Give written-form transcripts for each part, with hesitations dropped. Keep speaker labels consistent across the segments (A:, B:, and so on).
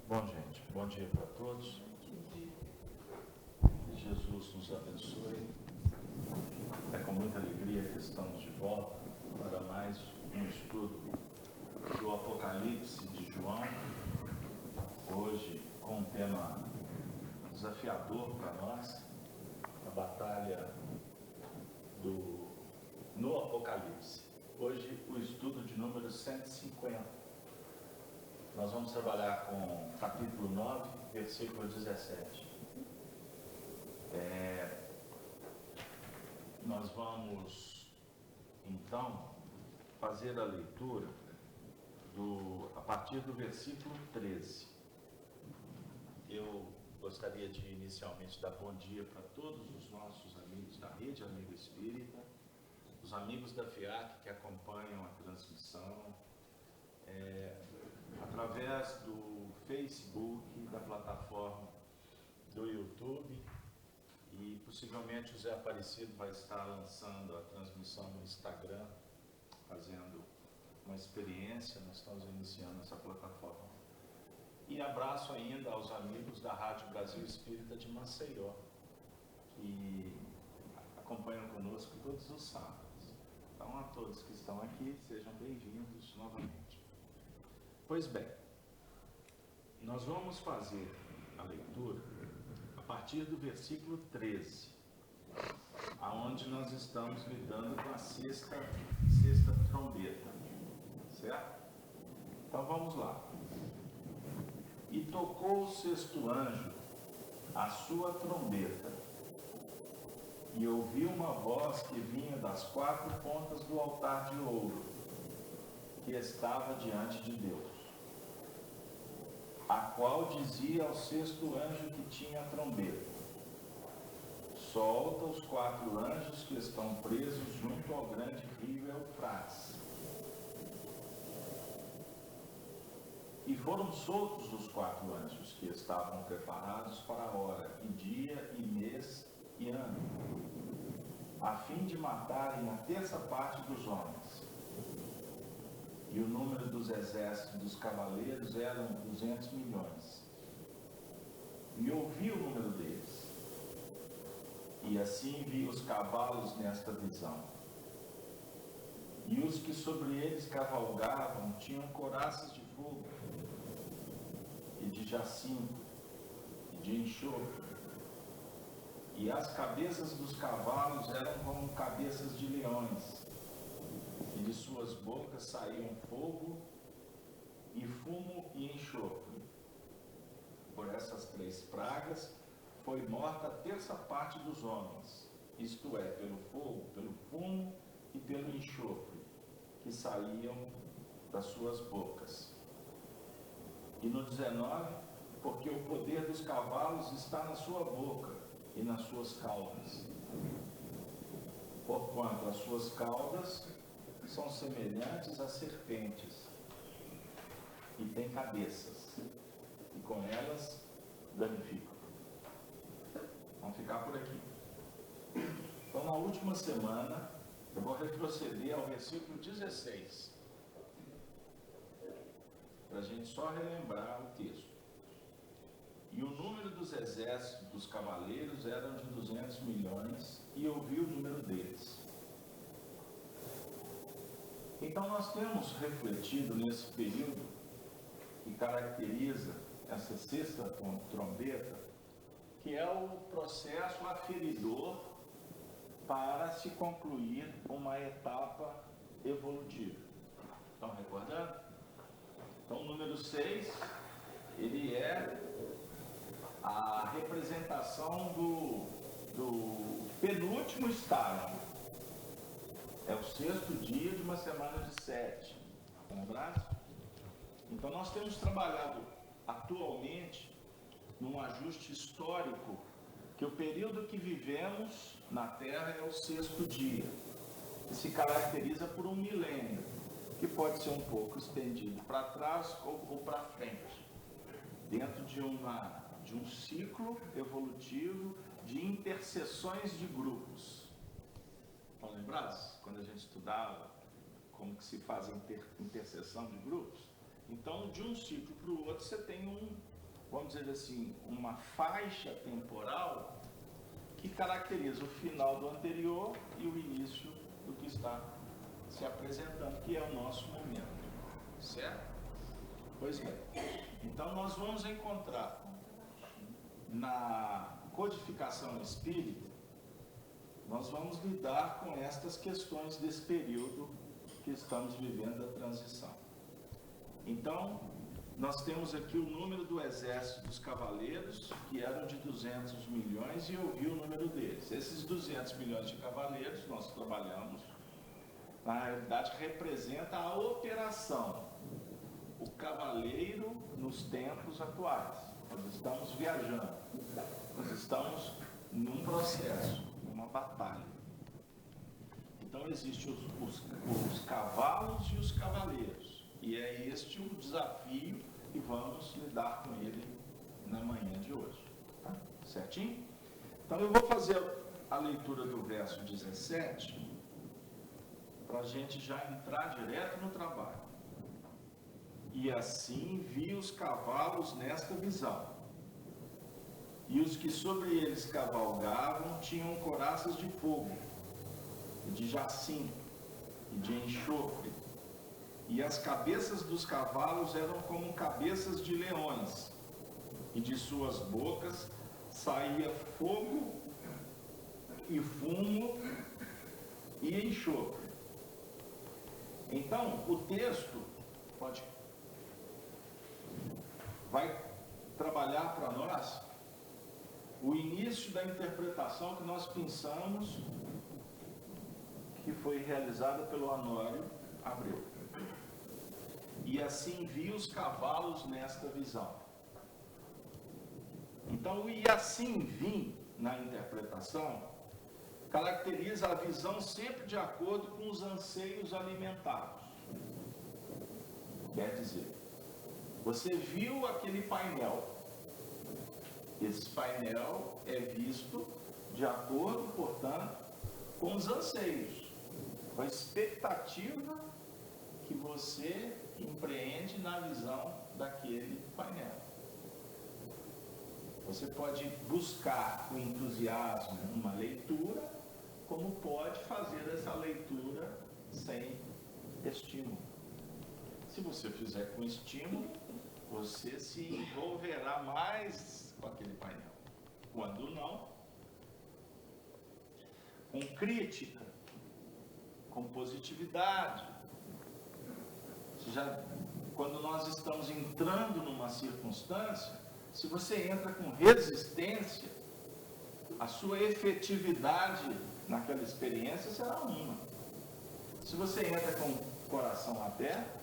A: Bom, gente, bom dia para todos. Que Jesus nos abençoe. É com muita alegria que estamos de volta para mais um estudo do Apocalipse de João. Hoje com um tema desafiador para nós, a batalha no Apocalipse. Hoje o estudo de número 150. Nós vamos trabalhar com capítulo 9, versículo 17. Nós vamos, então, fazer a leitura a partir do versículo 13. Eu gostaria de inicialmente dar bom dia para todos os nossos amigos da Rede Amigo Espírita, os amigos da FIAC que acompanham a transmissão, através do Facebook, da plataforma do YouTube, e possivelmente o Zé Aparecido vai estar lançando a transmissão no Instagram, fazendo uma experiência. Nós estamos iniciando essa plataforma. E abraço ainda aos amigos da Rádio Brasil Espírita de Maceió, que acompanham conosco todos os sábados. Então, a todos que estão aqui, sejam bem-vindos novamente. Pois bem, nós vamos fazer a leitura a partir do versículo 13, aonde nós estamos lidando com a sexta trombeta, certo? Então vamos lá. E tocou o sexto anjo a sua trombeta, e ouvi uma voz que vinha das quatro pontas do altar de ouro, que estava diante de Deus, a qual dizia ao sexto anjo que tinha a trombeta: solta os quatro anjos que estão presos junto ao grande rio Eufrates. E foram soltos os quatro anjos que estavam preparados para a hora, e dia, e mês, e ano, a fim de matarem a terça parte dos homens. E o número dos exércitos dos cavaleiros eram 200 milhões. E ouvi o número deles. E assim vi os cavalos nesta visão. E os que sobre eles cavalgavam tinham couraças de fogo, e de jacinto, e de enxofre. E as cabeças dos cavalos eram como cabeças de leões, e de suas bocas saíam fogo, e fumo e enxofre. Por essas três pragas foi morta a terça parte dos homens, isto é, pelo fogo, pelo fumo e pelo enxofre, que saíam das suas bocas. E no 19, porque o poder dos cavalos está na sua boca e nas suas caudas, porquanto as suas caudas são semelhantes a serpentes, e têm cabeças, e com elas danificam. Vamos ficar por aqui. Então, na última semana, eu vou retroceder ao versículo 16, para a gente só relembrar o texto. E o número dos exércitos dos cavaleiros eram de 200 milhões, e eu vi o número deles. Então nós temos refletido nesse período que caracteriza essa sexta trombeta, que é o processo aferidor para se concluir uma etapa evolutiva. Estão recordando? Então o número 6, ele é a representação do penúltimo estágio. É o sexto dia de uma semana de 7. Lembraram? Então nós temos trabalhado atualmente num ajuste histórico, que o período que vivemos na Terra é o sexto dia, que se caracteriza por um milênio, que pode ser um pouco estendido para trás ou para frente, dentro de um ciclo evolutivo de interseções de grupos. Estão lembrados? Quando a gente estudava como que se faz a interseção de grupos? Então, de um ciclo para o outro, você tem vamos dizer assim, uma faixa temporal que caracteriza o final do anterior e o início do que está se apresentando, que é o nosso momento, certo? Pois bem, então nós vamos encontrar na codificação espírita, nós vamos lidar com estas questões desse período que estamos vivendo da transição. Então, nós temos aqui o número do exército dos cavaleiros, que eram de 200 milhões, e eu vi o número deles. Esses 200 milhões de cavaleiros, nós trabalhamos, na realidade, representa a operação, o cavaleiro nos tempos atuais. Nós estamos viajando, nós estamos num processo, numa batalha. Então, existem os cavalos e os cavaleiros. E é este o desafio e vamos lidar com ele na manhã de hoje. Tá? Certinho? Então eu vou fazer a leitura do verso 17 para a gente já entrar direto no trabalho. E assim vi os cavalos nesta visão. E os que sobre eles cavalgavam tinham coraças de fogo, e de jacinto, e de enxofre. E as cabeças dos cavalos eram como cabeças de leões, e de suas bocas saía fogo e fumo e enxofre. Então, o texto vai trabalhar para nós o início da interpretação que nós pensamos que foi realizada pelo Honório Abreu. E assim vi os cavalos nesta visão. Então, o e assim vi na interpretação caracteriza a visão sempre de acordo com os anseios alimentados. Quer dizer, você viu aquele painel. Esse painel é visto de acordo, portanto, com os anseios, com a expectativa que você empreende na visão daquele painel. Você pode buscar com entusiasmo uma leitura, como pode fazer essa leitura sem estímulo. Se você fizer com estímulo, você se envolverá mais com aquele painel. Quando não, com crítica, com positividade. Quando nós estamos entrando numa circunstância, se você entra com resistência, a sua efetividade naquela experiência será uma. Se você entra com o coração aberto,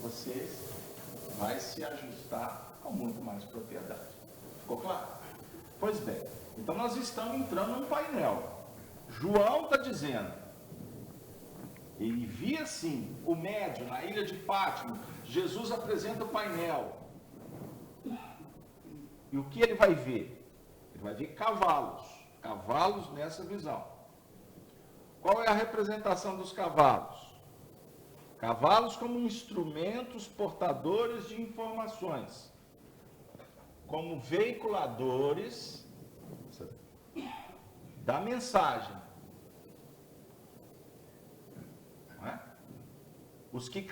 A: você vai se ajustar com muito mais propriedade. Ficou claro? Pois bem, então nós estamos entrando num painel. João está dizendo, ele via assim, o médium na ilha de Pátimo, Jesus apresenta o painel. E o que ele vai ver? Ele vai ver cavalos nessa visão. Qual é a representação dos cavalos? Cavalos como instrumentos portadores de informações, como veiculadores da mensagem. Não é? Os que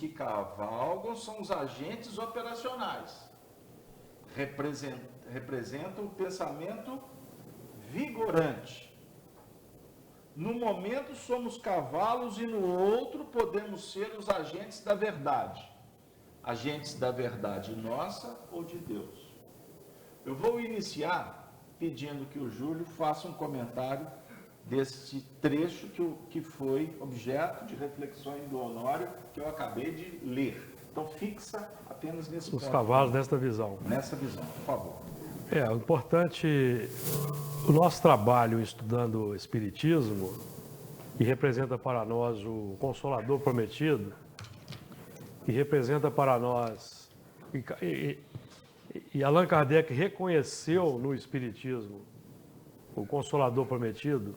A: cavalgam são os agentes operacionais. Representam o pensamento vigorante. No momento somos cavalos e no outro podemos ser os agentes da verdade. Agentes da verdade nossa ou de Deus. Eu vou iniciar pedindo que o Júlio faça um comentário desse trecho que foi objeto de reflexões do Honório, que eu acabei de ler. Então fixa apenas nesse ponto.
B: Os cavalos nesta visão.
A: Nessa visão, por favor.
B: O importante, o nosso trabalho estudando o Espiritismo, que representa para nós o Consolador Prometido, que representa para nós, e Allan Kardec reconheceu no Espiritismo o Consolador Prometido,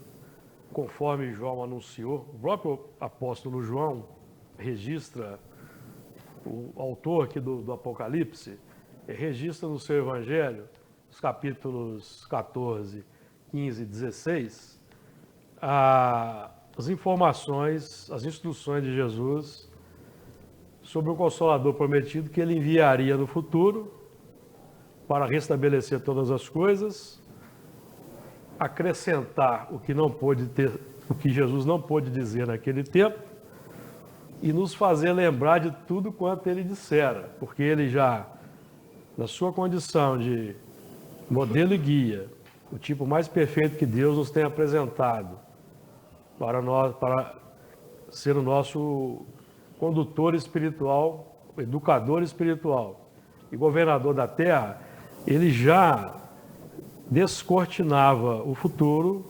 B: conforme João anunciou. O próprio apóstolo João registra, o autor aqui do Apocalipse, registra no seu Evangelho, os capítulos 14, 15 e 16, as informações, as instruções de Jesus sobre o Consolador prometido que ele enviaria no futuro para restabelecer todas as coisas, acrescentar o que não pôde ter, o que Jesus não pôde dizer naquele tempo e nos fazer lembrar de tudo quanto ele dissera, porque ele já, na sua condição de modelo e guia, o tipo mais perfeito que Deus nos tem apresentado para nós, para ser o nosso condutor espiritual, educador espiritual e governador da terra, ele já descortinava o futuro,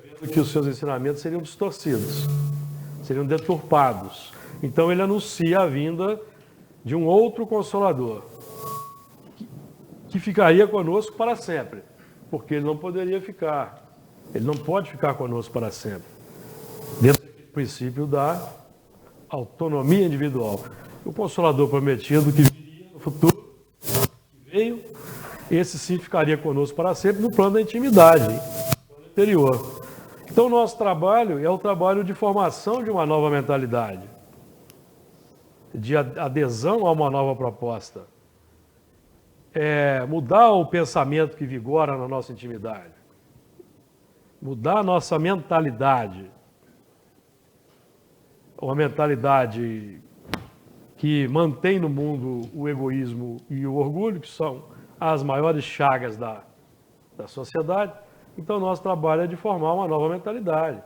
B: prevendo que os seus ensinamentos seriam distorcidos, seriam deturpados. Então ele anuncia a vinda de um outro Consolador, que ficaria conosco para sempre, porque ele não poderia ficar, ele não pode ficar conosco para sempre, dentro do princípio da autonomia individual. O Consolador prometido que viria no futuro, que veio, esse sim ficaria conosco para sempre no plano da intimidade, no plano interior. Então o nosso trabalho é o trabalho de formação de uma nova mentalidade, de adesão a uma nova proposta. Mudar o pensamento que vigora na nossa intimidade, mudar a nossa mentalidade, uma mentalidade que mantém no mundo o egoísmo e o orgulho, que são as maiores chagas da sociedade. Então, o nosso trabalho é de formar uma nova mentalidade,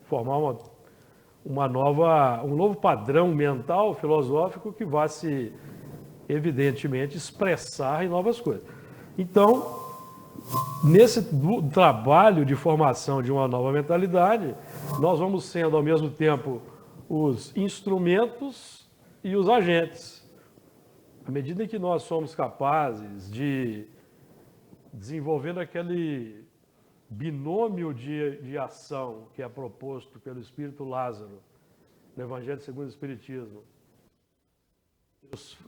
B: formar um novo padrão mental, filosófico, que vai se, evidentemente, expressar em novas coisas. Então, nesse trabalho de formação de uma nova mentalidade, nós vamos sendo, ao mesmo tempo, os instrumentos e os agentes. À medida em que nós somos capazes de, desenvolvendo aquele binômio de ação que é proposto pelo Espírito Lázaro no Evangelho segundo o Espiritismo,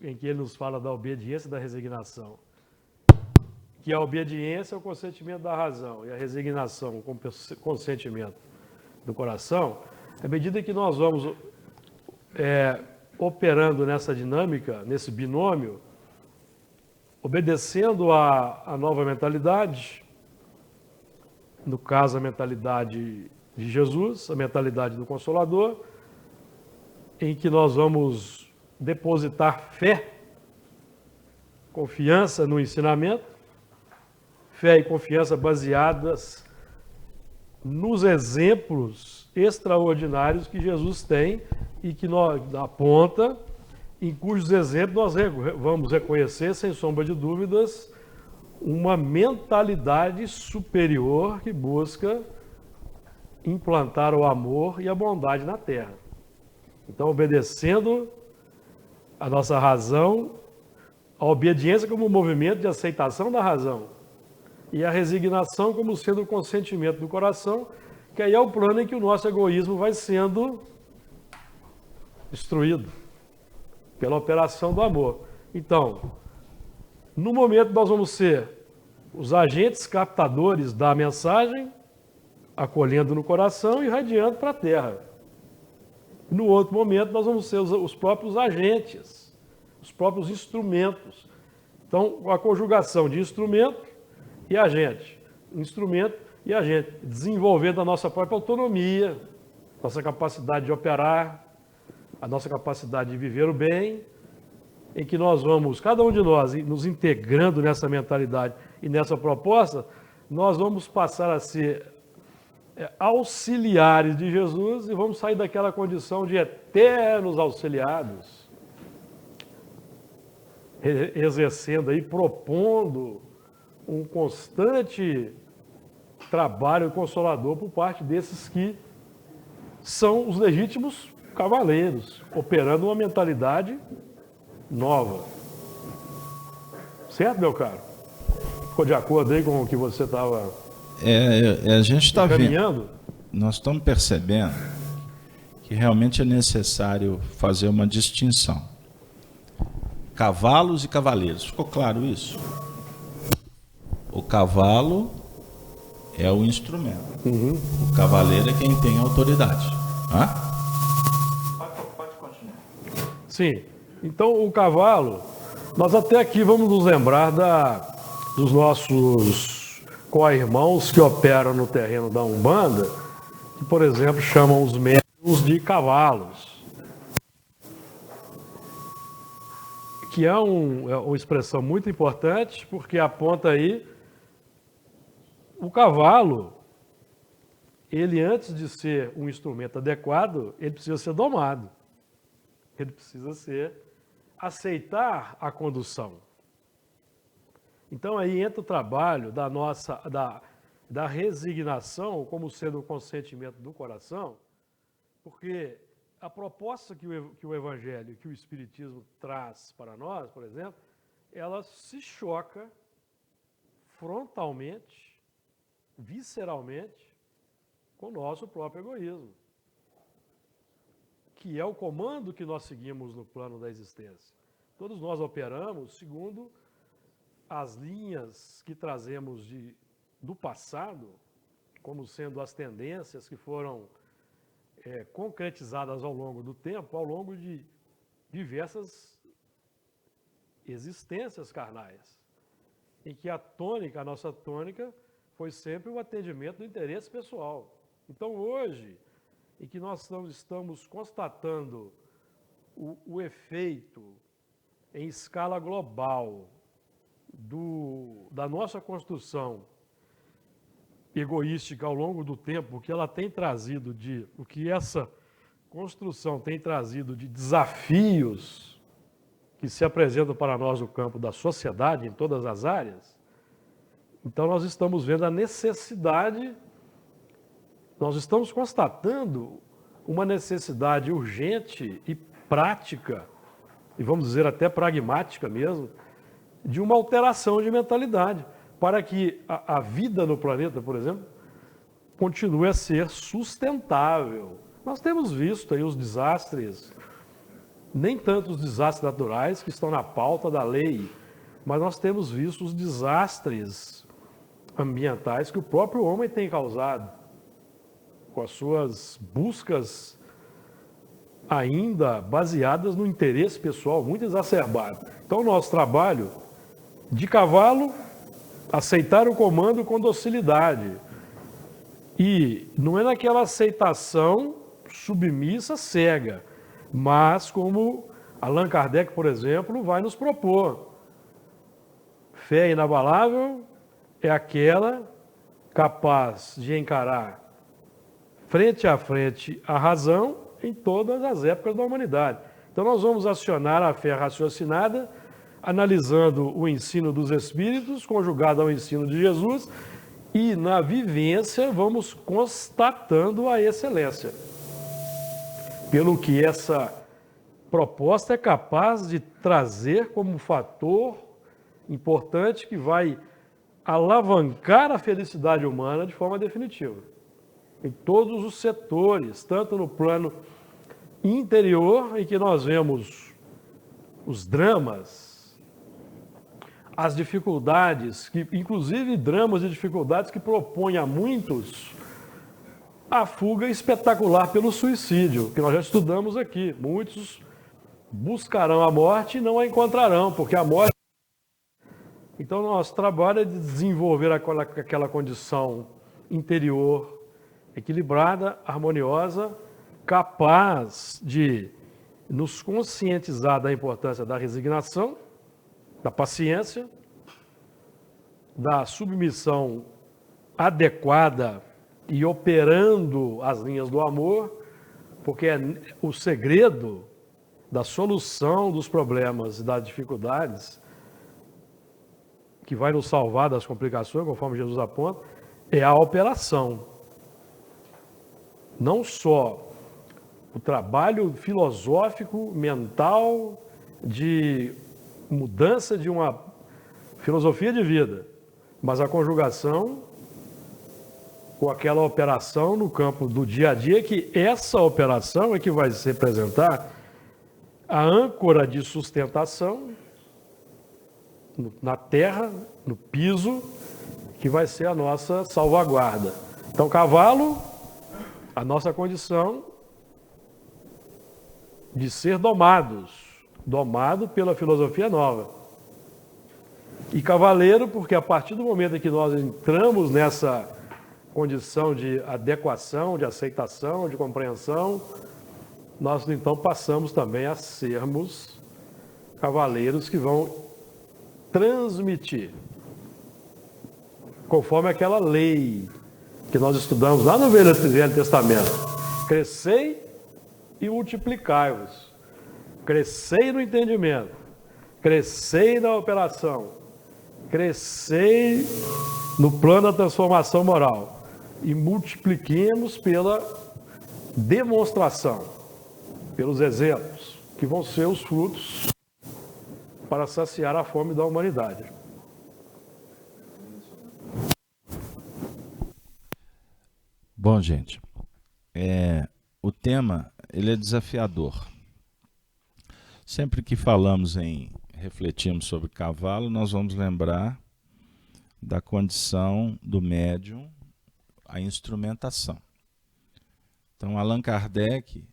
B: em que ele nos fala da obediência e da resignação, que a obediência é o consentimento da razão e a resignação com o consentimento do coração. À medida que nós vamos operando nessa dinâmica, nesse binômio, obedecendo a nova mentalidade, no caso a mentalidade de Jesus, a mentalidade do Consolador, em que nós vamos depositar fé, confiança no ensinamento, fé e confiança baseadas nos exemplos extraordinários que Jesus tem e que nós aponta, em cujos exemplos nós vamos reconhecer, sem sombra de dúvidas, uma mentalidade superior que busca implantar o amor e a bondade na Terra. Então, obedecendo a nossa razão, a obediência como um movimento de aceitação da razão e a resignação como sendo o consentimento do coração, que aí é o plano em que o nosso egoísmo vai sendo destruído pela operação do amor. Então, no momento nós vamos ser os agentes captadores da mensagem, acolhendo no coração e irradiando para a terra. No outro momento nós vamos ser os próprios agentes, os próprios instrumentos. Então, a conjugação de instrumento e agente, desenvolvendo a nossa própria autonomia, nossa capacidade de operar, a nossa capacidade de viver o bem, em que nós vamos, cada um de nós, nos integrando nessa mentalidade e nessa proposta, nós vamos passar a ser auxiliares de Jesus e vamos sair daquela condição de eternos auxiliados, exercendo aí, propondo um constante trabalho consolador por parte desses que são os legítimos cavaleiros, operando uma mentalidade nova. Certo, meu caro? Ficou de acordo aí com o que você estava
C: a gente está
B: caminhando?
C: Nós estamos percebendo que realmente é necessário fazer uma distinção. cavalos e cavaleiros. Ficou claro isso? O cavalo é o instrumento. O cavaleiro é quem tem autoridade. Hã?
A: Pode continuar.
B: Sim. Então, o cavalo, nós até aqui vamos nos lembrar dos nossos co-irmãos que operam no terreno da Umbanda, que, por exemplo, chamam os médiuns de cavalos. Que é uma expressão muito importante, porque aponta aí o cavalo, ele antes de ser um instrumento adequado, ele precisa ser domado. Ele precisa aceitar a condução. Então aí entra o trabalho da resignação como sendo o consentimento do coração, porque a proposta que o Evangelho, que o Espiritismo traz para nós, por exemplo, ela se choca frontalmente, visceralmente, com o nosso próprio egoísmo, que é o comando que nós seguimos no plano da existência. Todos nós operamos segundo as linhas que trazemos do passado, como sendo as tendências que foram concretizadas ao longo do tempo, ao longo de diversas existências carnais, em que a nossa tônica, foi sempre o atendimento do interesse pessoal. Então, hoje, em que nós estamos constatando o efeito em escala global da nossa construção egoística ao longo do tempo, o que ela tem trazido o que essa construção tem trazido de desafios que se apresentam para nós no campo da sociedade, em todas as áreas. Então nós estamos vendo a necessidade, nós estamos constatando uma necessidade urgente e prática, e vamos dizer até pragmática mesmo, de uma alteração de mentalidade, para que a vida no planeta, por exemplo, continue a ser sustentável. Nós temos visto aí os desastres, nem tanto os desastres naturais que estão na pauta da lei, mas nós temos visto os desastres ambientais que o próprio homem tem causado, com as suas buscas ainda baseadas no interesse pessoal muito exacerbado. Então, o nosso trabalho de cavalo, aceitar o comando com docilidade. E não é naquela aceitação submissa, cega, mas como Allan Kardec, por exemplo, vai nos propor. Fé inabalável é aquela capaz de encarar frente a frente a razão em todas as épocas da humanidade. Então nós vamos acionar a fé raciocinada, analisando o ensino dos Espíritos, conjugado ao ensino de Jesus, e na vivência vamos constatando a excelência. Pelo que essa proposta é capaz de trazer como fator importante que vai alavancar a felicidade humana de forma definitiva. Em todos os setores, tanto no plano interior, em que nós vemos os dramas, as dificuldades, inclusive dramas e dificuldades que propõem a muitos a fuga espetacular pelo suicídio, que nós já estudamos aqui. Muitos buscarão a morte e não a encontrarão, porque a morte... Então, nosso trabalho é de desenvolver aquela condição interior equilibrada, harmoniosa, capaz de nos conscientizar da importância da resignação, da paciência, da submissão adequada e operando as linhas do amor, porque é o segredo da solução dos problemas e das dificuldades que vai nos salvar das complicações, conforme Jesus aponta, é a operação. Não só o trabalho filosófico, mental, de mudança de uma filosofia de vida, mas a conjugação com aquela operação no campo do dia a dia, que essa operação é que vai representar a âncora de sustentação na terra, no piso, que vai ser a nossa salvaguarda. Então, cavalo, a nossa condição de ser domado pela filosofia nova. E cavaleiro, porque a partir do momento em que nós entramos nessa condição de adequação, de aceitação, de compreensão, nós então passamos também a sermos cavaleiros que vão transmitir, conforme aquela lei que nós estudamos lá no Velho Testamento: crescei e multiplicai-vos, crescei no entendimento, crescei na operação, crescei no plano da transformação moral e multipliquemos pela demonstração, pelos exemplos, que vão ser os frutos para saciar a fome da humanidade.
C: Bom, gente, o tema ele é desafiador. Sempre que refletimos sobre cavalo, nós vamos lembrar da condição do médium, a instrumentação. Então, Allan Kardec,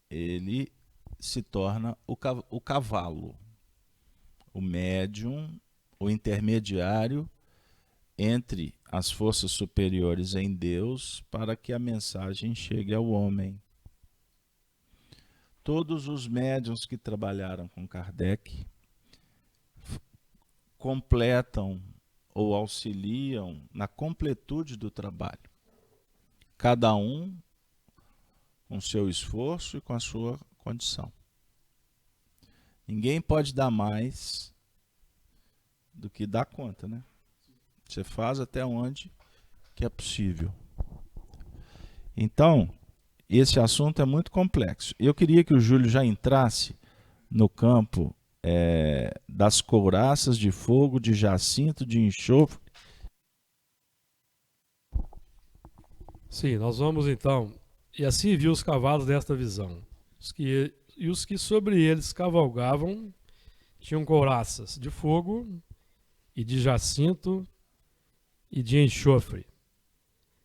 C: ele se torna o cavalo, o médium, o intermediário entre as forças superiores em Deus para que a mensagem chegue ao homem. Todos os médiuns que trabalharam com Kardec completam ou auxiliam na completude do trabalho. Cada um com seu esforço e com a sua condição. Ninguém pode dar mais do que dá conta, né? Você faz até onde que é possível. Então, esse assunto é muito complexo. Eu queria que o Júlio já entrasse no campo das couraças de fogo, de jacinto, de enxofre.
B: Sim, nós vamos então. E assim viu os cavalos desta visão. Os que sobre eles cavalgavam tinham couraças de fogo e de jacinto e de enxofre.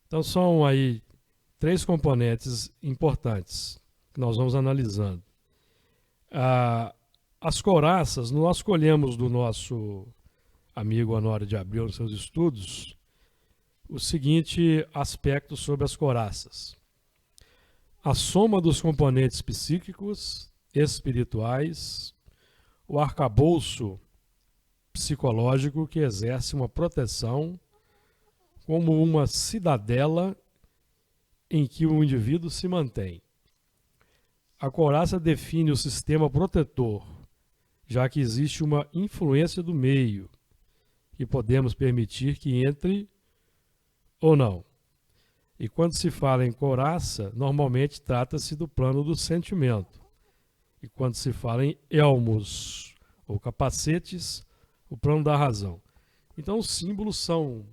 B: Então são aí 3 componentes importantes que nós vamos analisando. As couraças, nós colhemos do nosso amigo Honório de Abreu nos seus estudos o seguinte aspecto sobre as couraças: a soma dos componentes psíquicos, espirituais, o arcabouço psicológico que exerce uma proteção como uma cidadela em que o indivíduo se mantém. A couraça define o sistema protetor, já que existe uma influência do meio, que podemos permitir que entre ou não. E quando se fala em couraça, normalmente trata-se do plano do sentimento. E quando se fala em elmos ou capacetes, o plano da razão. Então os símbolos são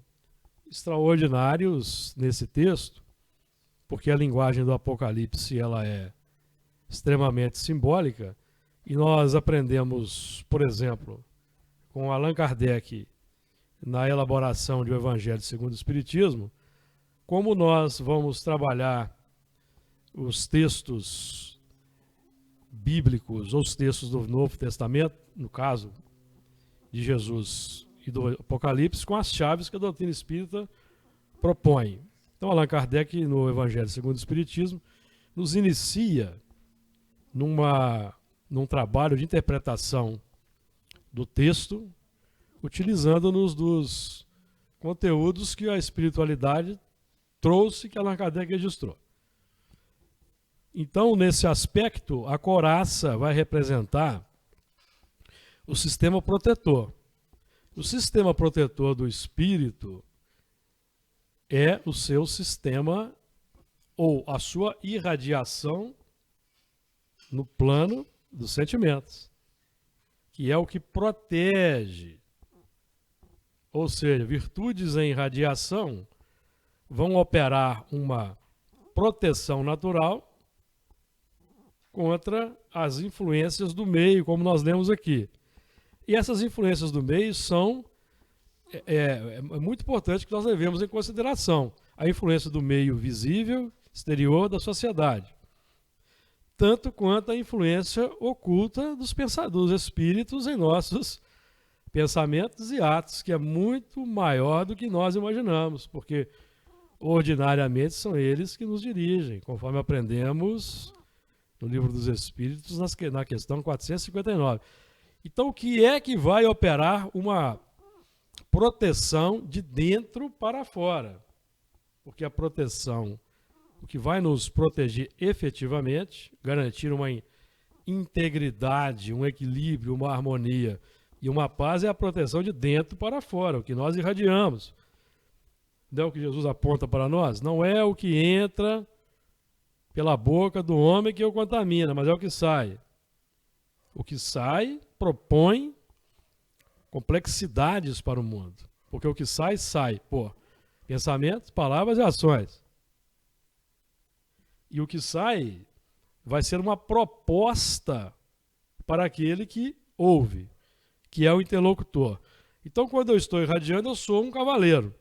B: extraordinários nesse texto, porque a linguagem do Apocalipse ela é extremamente simbólica, e nós aprendemos, por exemplo, com Allan Kardec, na elaboração de O Evangelho segundo o Espiritismo, como nós vamos trabalhar os textos bíblicos, ou os textos do Novo Testamento, no caso de Jesus e do Apocalipse, com as chaves que a doutrina espírita propõe. Então, Allan Kardec, no Evangelho segundo o Espiritismo, nos inicia num trabalho de interpretação do texto, utilizando-nos dos conteúdos que a espiritualidade trouxe, que Allan Kardec registrou. Então, nesse aspecto, a couraça vai representar o sistema protetor. O sistema protetor do espírito é o seu sistema ou a sua irradiação no plano dos sentimentos, que é o que protege. Ou seja, virtudes em radiação vão operar uma proteção natural contra as influências do meio, como nós lemos aqui. E essas influências do meio são muito importante que nós levemos em consideração a influência do meio visível, exterior da sociedade, tanto quanto a influência oculta dos espíritos em nossos pensamentos e atos, que é muito maior do que nós imaginamos, porque ordinariamente são eles que nos dirigem, conforme aprendemos no Livro dos Espíritos, na questão 459. Então, o que é que vai operar uma proteção de dentro para fora? Porque a proteção, o que vai nos proteger efetivamente, garantir uma integridade, um equilíbrio, uma harmonia e uma paz, é a proteção de dentro para fora, o que nós irradiamos. Não é o que Jesus aponta para nós? Não é o que entra pela boca do homem que o contamina, mas é o que sai. O que sai propõe complexidades para o mundo. Porque o que sai, sai por pensamentos, palavras e ações. E o que sai vai ser uma proposta para aquele que ouve, que é o interlocutor. Então, quando eu estou irradiando, eu sou um cavaleiro.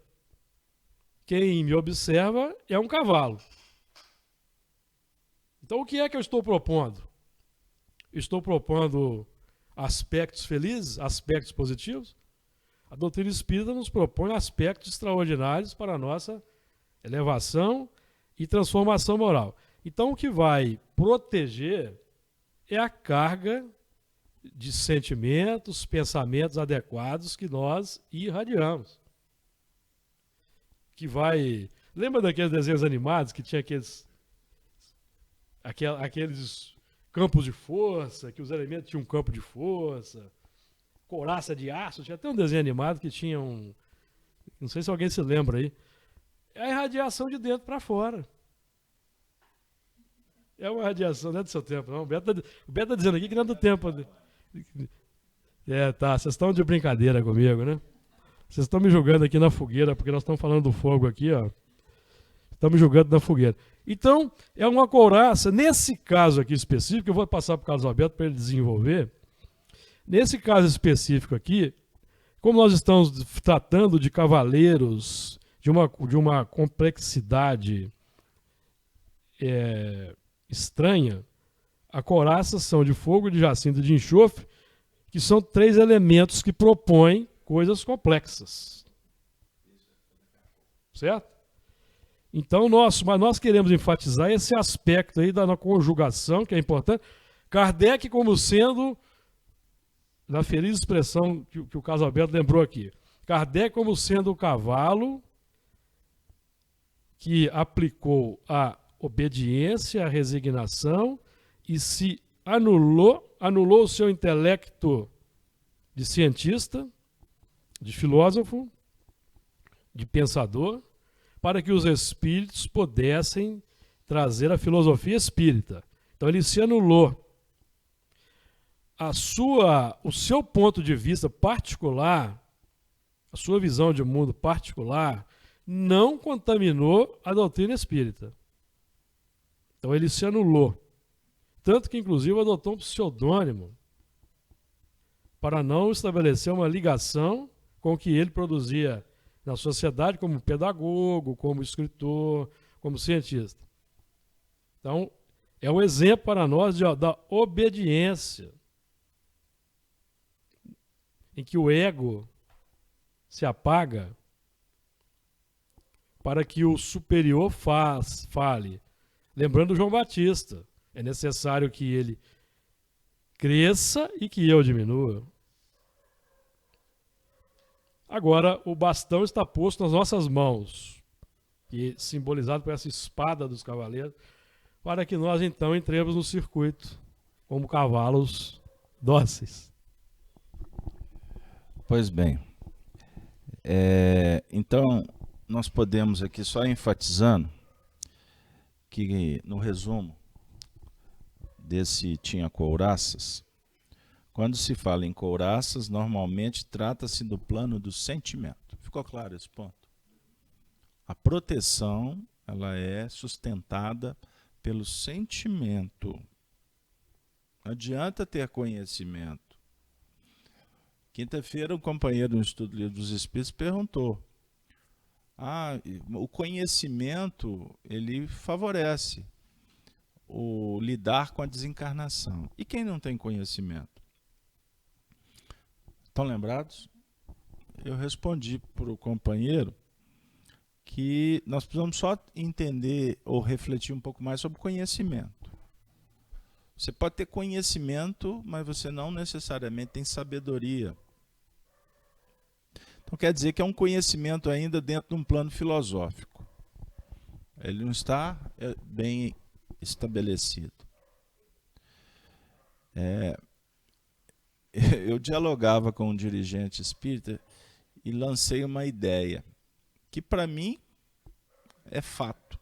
B: Quem me observa é um cavalo. Então, o que é que eu estou propondo? Estou propondo aspectos felizes, aspectos positivos? A doutrina espírita nos propõe aspectos extraordinários para a nossa elevação e transformação moral. Então, o que vai proteger é a carga de sentimentos, pensamentos adequados que nós irradiamos. Que vai... Lembra daqueles desenhos animados que tinha aqueles campos de força, que os elementos tinham um campo de força, couraça de aço? Tinha até um desenho animado que tinha um... Não sei se alguém se lembra aí. É a irradiação de dentro para fora. É uma radiação, não é do seu tempo, não. O Beto está dizendo aqui que não é do tempo. Tá. Vocês estão de brincadeira comigo, né? Vocês estão me julgando aqui na fogueira, porque nós estamos falando do fogo aqui, ó. Estamos julgando na fogueira. Então, é uma couraça. Nesse caso aqui específico, eu vou passar para o Carlos Alberto para ele desenvolver. Nesse caso específico aqui, como nós estamos tratando de cavaleiros, de uma complexidade estranha, a couraça são de fogo, de jacinto e de enxofre, que são 3 elementos que propõem coisas complexas. Certo? Então, mas nós queremos enfatizar esse aspecto aí da conjugação, que é importante. Kardec como sendo, na feliz expressão que o Carlos Alberto lembrou aqui, Kardec como sendo o cavalo que aplicou a obediência, a resignação e se anulou o seu intelecto de cientista, de filósofo, de pensador, para que os espíritos pudessem trazer a filosofia espírita. Então ele se anulou. O seu ponto de vista particular, a sua visão de mundo particular, não contaminou a doutrina espírita. Então ele se anulou. Tanto que, inclusive, adotou um pseudônimo para não estabelecer uma ligação com o que ele produzia na sociedade como pedagogo, como escritor, como cientista. Então, é um exemplo para nós da obediência, em que o ego se apaga para que o superior fale. Lembrando João Batista, é necessário que ele cresça e que eu diminua. Agora, o bastão está posto nas nossas mãos, e simbolizado por essa espada dos cavaleiros, para que nós então entremos no circuito como cavalos dóceis.
C: Pois bem, então nós podemos aqui só enfatizando que no resumo desse tinha couraças, quando se fala em couraças, normalmente trata-se do plano do sentimento. Ficou claro esse ponto? A proteção, ela é sustentada pelo sentimento. Não adianta ter conhecimento. Quinta-feira, um companheiro no Estudo do Livro dos Espíritos perguntou: o conhecimento, ele favorece o lidar com a desencarnação. E quem não tem conhecimento? Estão lembrados? Eu respondi para o companheiro que nós precisamos só entender ou refletir um pouco mais sobre conhecimento. Você pode ter conhecimento, mas você não necessariamente tem sabedoria. Então quer dizer que é um conhecimento ainda dentro de um plano filosófico. Ele não está bem estabelecido. Eu dialogava com um dirigente espírita e lancei uma ideia que para mim é fato.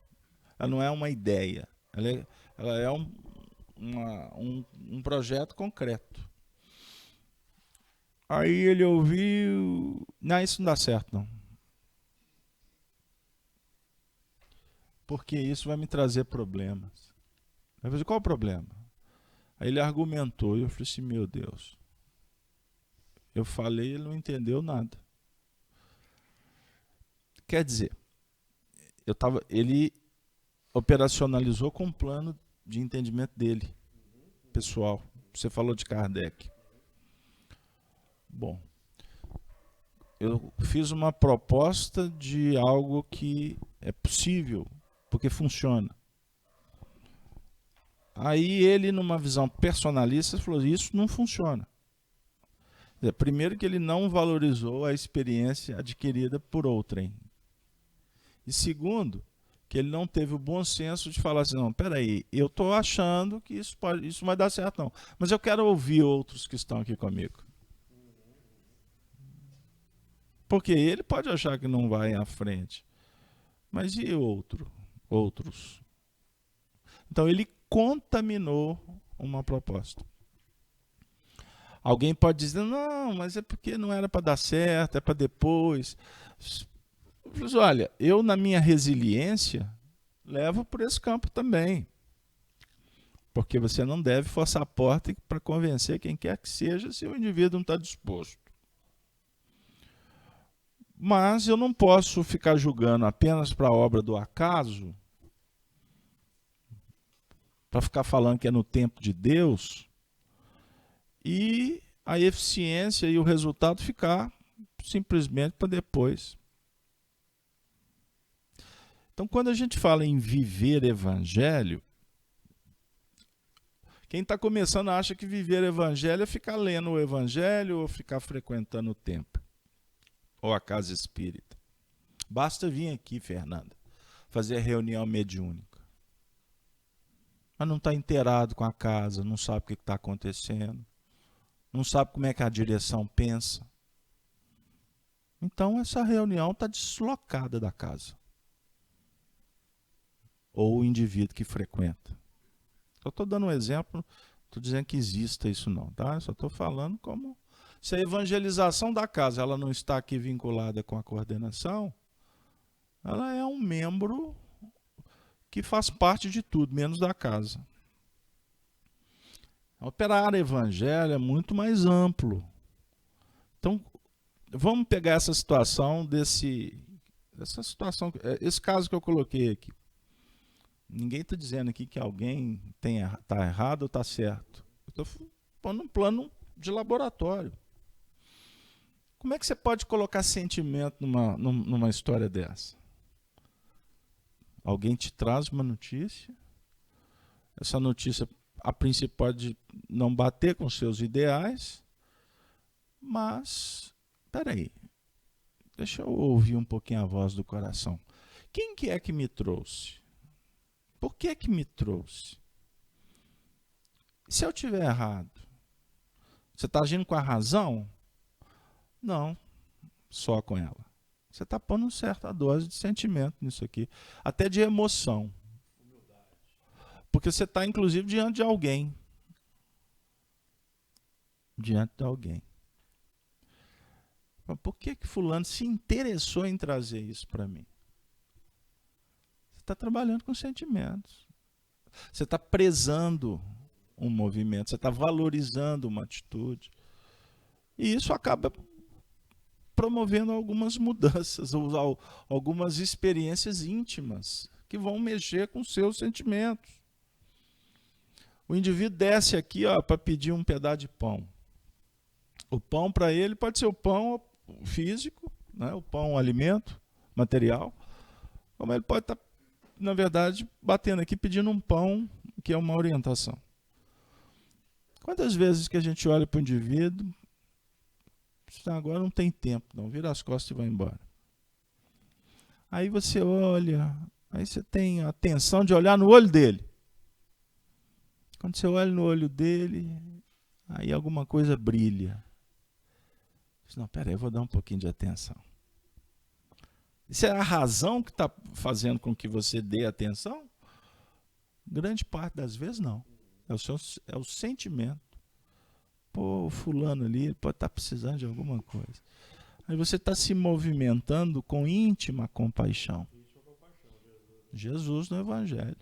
C: Ela não é uma ideia, ela é um projeto concreto. Aí ele ouviu: não, isso não dá certo não, porque isso vai me trazer problemas. Eu falei: qual o problema? Aí ele argumentou e eu falei assim: meu Deus, eu falei e ele não entendeu nada. Quer dizer, ele operacionalizou com um plano de entendimento dele, pessoal. Você falou de Kardec. Bom, eu fiz uma proposta de algo que é possível, porque funciona. Aí ele, numa visão personalista, falou: isso não funciona. Primeiro que ele não valorizou a experiência adquirida por outrem. E segundo, que ele não teve o bom senso de falar assim: não, peraí, eu estou achando que isso não vai dar certo não, mas eu quero ouvir outros que estão aqui comigo. Porque ele pode achar que não vai à frente, mas e outros? Então ele contaminou uma proposta. Alguém pode dizer: não, mas é porque não era para dar certo, é para depois. Mas olha, eu na minha resiliência levo por esse campo também. Porque você não deve forçar a porta para convencer quem quer que seja se o indivíduo não está disposto. Mas eu não posso ficar julgando apenas para a obra do acaso, para ficar falando que é no tempo de Deus, e a eficiência e o resultado ficar simplesmente para depois. Então, quando a gente fala em viver evangelho, quem está começando acha que viver evangelho é ficar lendo o evangelho ou ficar frequentando o templo ou a casa espírita. Basta vir aqui, Fernanda, fazer a reunião mediúnica. Mas não está inteirado com a casa, não sabe o que está acontecendo, não sabe como é que a direção pensa. Então essa reunião está deslocada da casa. Ou o indivíduo que frequenta. Eu estou dando um exemplo, não estou dizendo que exista isso não, tá? Eu só estou falando como se a evangelização da casa ela não está aqui vinculada com a coordenação, ela é um membro que faz parte de tudo, menos da casa. Operar evangelho é muito mais amplo. Então, vamos pegar essa situação esse caso que eu coloquei aqui. Ninguém está dizendo aqui que alguém está errado ou está certo. Eu estou pondo um plano de laboratório. Como é que você pode colocar sentimento numa história dessa? Alguém te traz uma notícia, essa notícia a princípio pode não bater com seus ideais, mas, peraí, deixa eu ouvir um pouquinho a voz do coração. Quem que é que me trouxe? Por que que me trouxe? Se eu estiver errado, você está agindo com a razão? Não, só com ela. Você está pondo uma certa dose de sentimento nisso aqui, até de emoção. Porque você está, inclusive, diante de alguém. Diante de alguém. Por que que fulano se interessou em trazer isso para mim? Você está trabalhando com sentimentos. Você está prezando um movimento, você está valorizando uma atitude. E isso acaba promovendo algumas mudanças, ou algumas experiências íntimas que vão mexer com seus sentimentos. O indivíduo desce aqui para pedir um pedaço de pão. O pão para ele pode ser o pão físico, né? O pão, o alimento, material, como ele pode estar, na verdade, batendo aqui pedindo um pão, que é uma orientação. Quantas vezes que a gente olha para o indivíduo, agora não tem tempo, não, vira as costas e vai embora. Aí você olha, aí você tem a atenção de olhar no olho dele. Quando você olha no olho dele, aí alguma coisa brilha. Não, peraí, eu vou dar um pouquinho de atenção. Isso é a razão que está fazendo com que você dê atenção? Grande parte das vezes não. É o sentimento. Pô, o fulano ali, ele pode estar precisando de alguma coisa. Aí você está se movimentando com íntima compaixão. Jesus no Evangelho.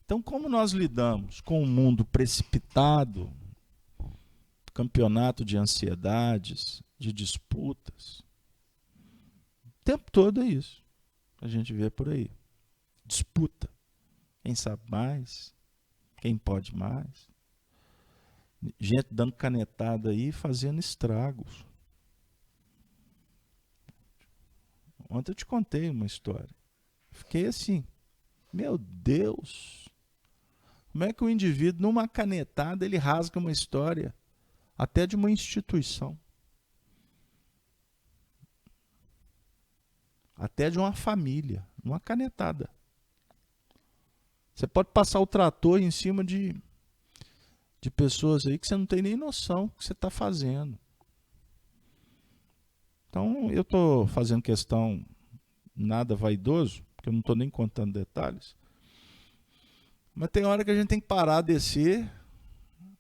C: Então, como nós lidamos com um mundo precipitado, campeonato de ansiedades, de disputas, o tempo todo é isso. A gente vê por aí. Disputa. Quem sabe mais? Quem pode mais? Gente dando canetada aí, fazendo estragos. Ontem eu te contei uma história. Fiquei assim, meu Deus, como é que o indivíduo, numa canetada, ele rasga uma história, até de uma instituição, até de uma família, numa canetada. Você pode passar o trator em cima de pessoas aí que você não tem nem noção do que você está fazendo. Então, eu estou fazendo questão nada vaidoso, porque eu não estou nem contando detalhes, mas tem hora que a gente tem que parar, descer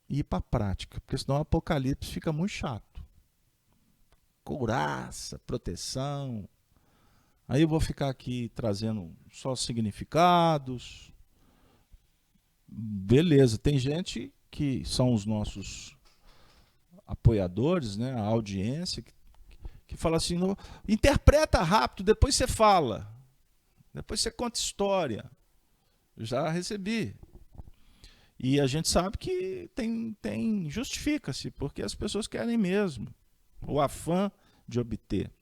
C: e ir para a prática, porque senão o Apocalipse fica muito chato. Couraça, proteção. Aí eu vou ficar aqui trazendo só significados. Beleza, tem gente que são os nossos apoiadores, né, a audiência, que fala assim, interpreta rápido, depois você fala, depois você conta história. Já recebi. E a gente sabe que justifica-se, porque as pessoas querem mesmo, o afã de obter.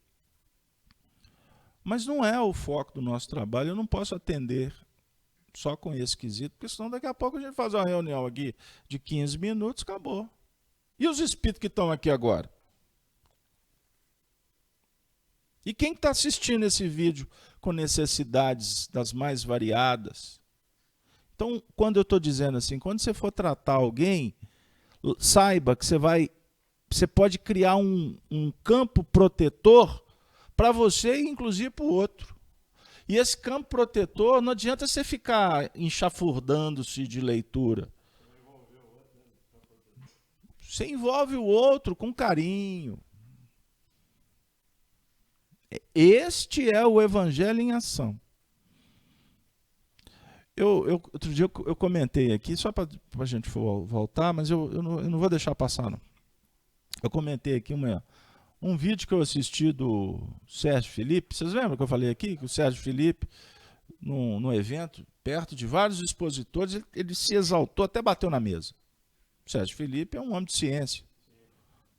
C: Mas não é o foco do nosso trabalho, eu não posso atender só com esse quesito, porque senão daqui a pouco a gente faz uma reunião aqui de 15 minutos, acabou. E os espíritos que estão aqui agora? E quem está assistindo esse vídeo com necessidades das mais variadas? Então, quando eu estou dizendo assim, quando você for tratar alguém, saiba que você pode criar um campo protetor para você e inclusive para o outro. E esse campo protetor, não adianta você ficar enxafurdando-se de leitura. Você envolve o outro com carinho. Este é o Evangelho em ação. Outro dia eu comentei aqui, só para a gente voltar, mas eu não vou deixar passar, não. Eu comentei aqui um vídeo que eu assisti do Sérgio Felipe. Vocês lembram que eu falei aqui que o Sérgio Felipe, num evento, perto de vários expositores, ele se exaltou, até bateu na mesa. O Sérgio Felipe é um homem de ciência,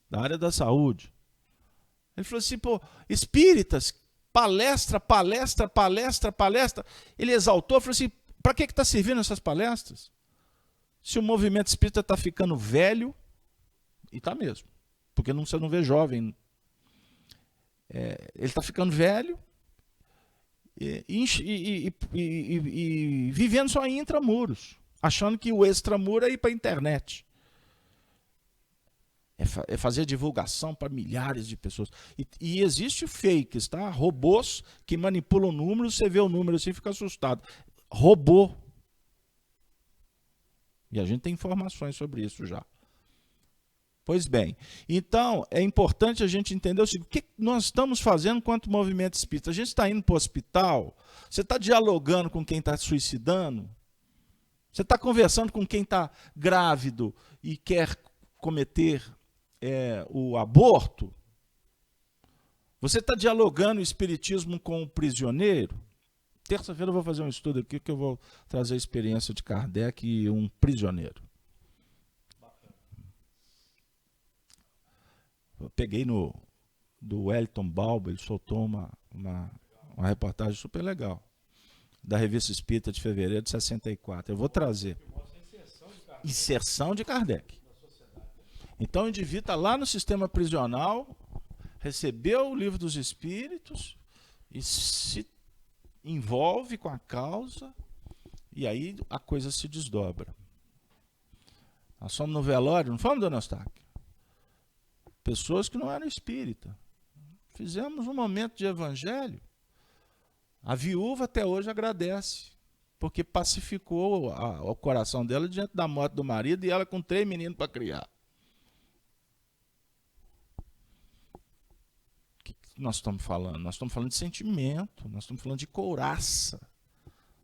C: da área da saúde. Ele falou assim, pô, espíritas, palestra. Ele exaltou, falou assim, para que está servindo essas palestras? Se o movimento espírita está ficando velho, e está mesmo, porque você não vê jovem. Ele está ficando velho e vivendo só em intramuros, achando que o extramuro é ir para a internet. É fazer divulgação para milhares de pessoas. E existe fakes, tá? Robôs que manipulam números, você vê o número assim e fica assustado. Robô. E a gente tem informações sobre isso já. Pois bem, então é importante a gente entender o seguinte: o que nós estamos fazendo quanto movimento espírita? A gente está indo para o hospital? Você está dialogando com quem está suicidando? Você está conversando com quem está grávido e quer cometer o aborto? Você está dialogando o espiritismo com o prisioneiro? Terça-feira eu vou fazer um estudo aqui que eu vou trazer a experiência de Kardec e um prisioneiro. Eu peguei do Wellington Balbo, ele soltou uma reportagem super legal, da Revista Espírita de fevereiro de 64. Eu vou trazer. Inserção de Kardec. Então o indivíduo está lá no sistema prisional, recebeu o Livro dos Espíritos e se envolve com a causa, e aí a coisa se desdobra. Nós fomos no velório, não fomos, dona Eustáquia? Pessoas que não eram espírita. Fizemos um momento de evangelho. A viúva até hoje agradece, porque pacificou o coração dela diante da morte do marido e ela com 3 meninos para criar. O que nós estamos falando? Nós estamos falando de sentimento, nós estamos falando de couraça,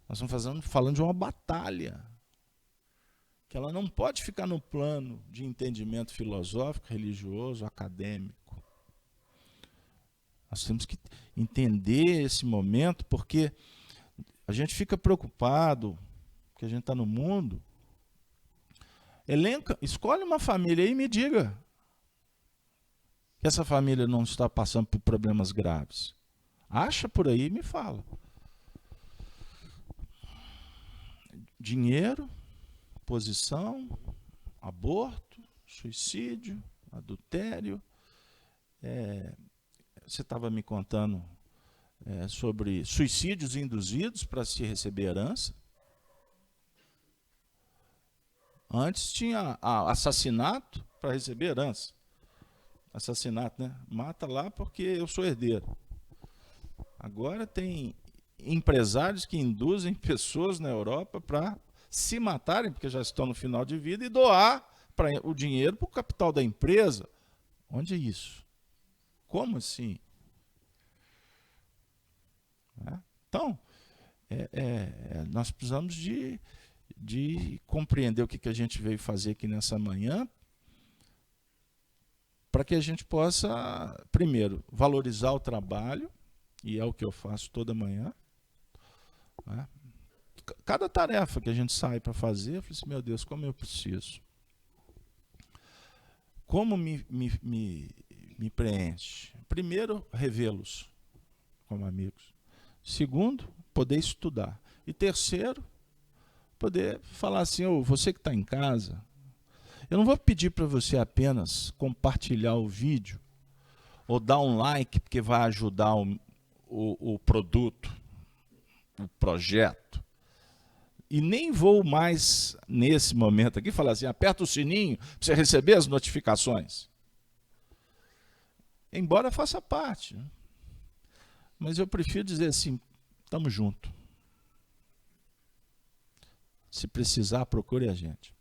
C: nós estamos falando de uma batalha, que ela não pode ficar no plano de entendimento filosófico, religioso, acadêmico. Nós temos que entender esse momento, porque a gente fica preocupado, porque a gente está no mundo. Escolhe uma família aí e me diga que essa família não está passando por problemas graves. Acha por aí e me fala. Dinheiro, posição, aborto, suicídio, adultério. Você estava me contando sobre suicídios induzidos para se receber herança. Antes tinha assassinato para receber herança. Assassinato, né? Mata lá porque eu sou herdeiro. Agora tem empresários que induzem pessoas na Europa para se matarem, porque já estão no final de vida, e doar o dinheiro para o capital da empresa. Onde é isso? Como assim? Então, nós precisamos de compreender o que a gente veio fazer aqui nessa manhã, para que a gente possa, primeiro, valorizar o trabalho, e é o que eu faço toda manhã. Cada tarefa que a gente sai para fazer, eu falo assim, meu Deus, como eu preciso. Como me preenche? Primeiro, revê-los como amigos. Segundo, poder estudar. E terceiro, poder falar assim, você que está em casa, eu não vou pedir para você apenas compartilhar o vídeo ou dar um like, porque vai ajudar o produto, o projeto. E nem vou mais, nesse momento aqui, falar assim, aperta o sininho para você receber as notificações. Embora faça parte. Né? Mas eu prefiro dizer assim, estamos juntos. Se precisar, procure a gente.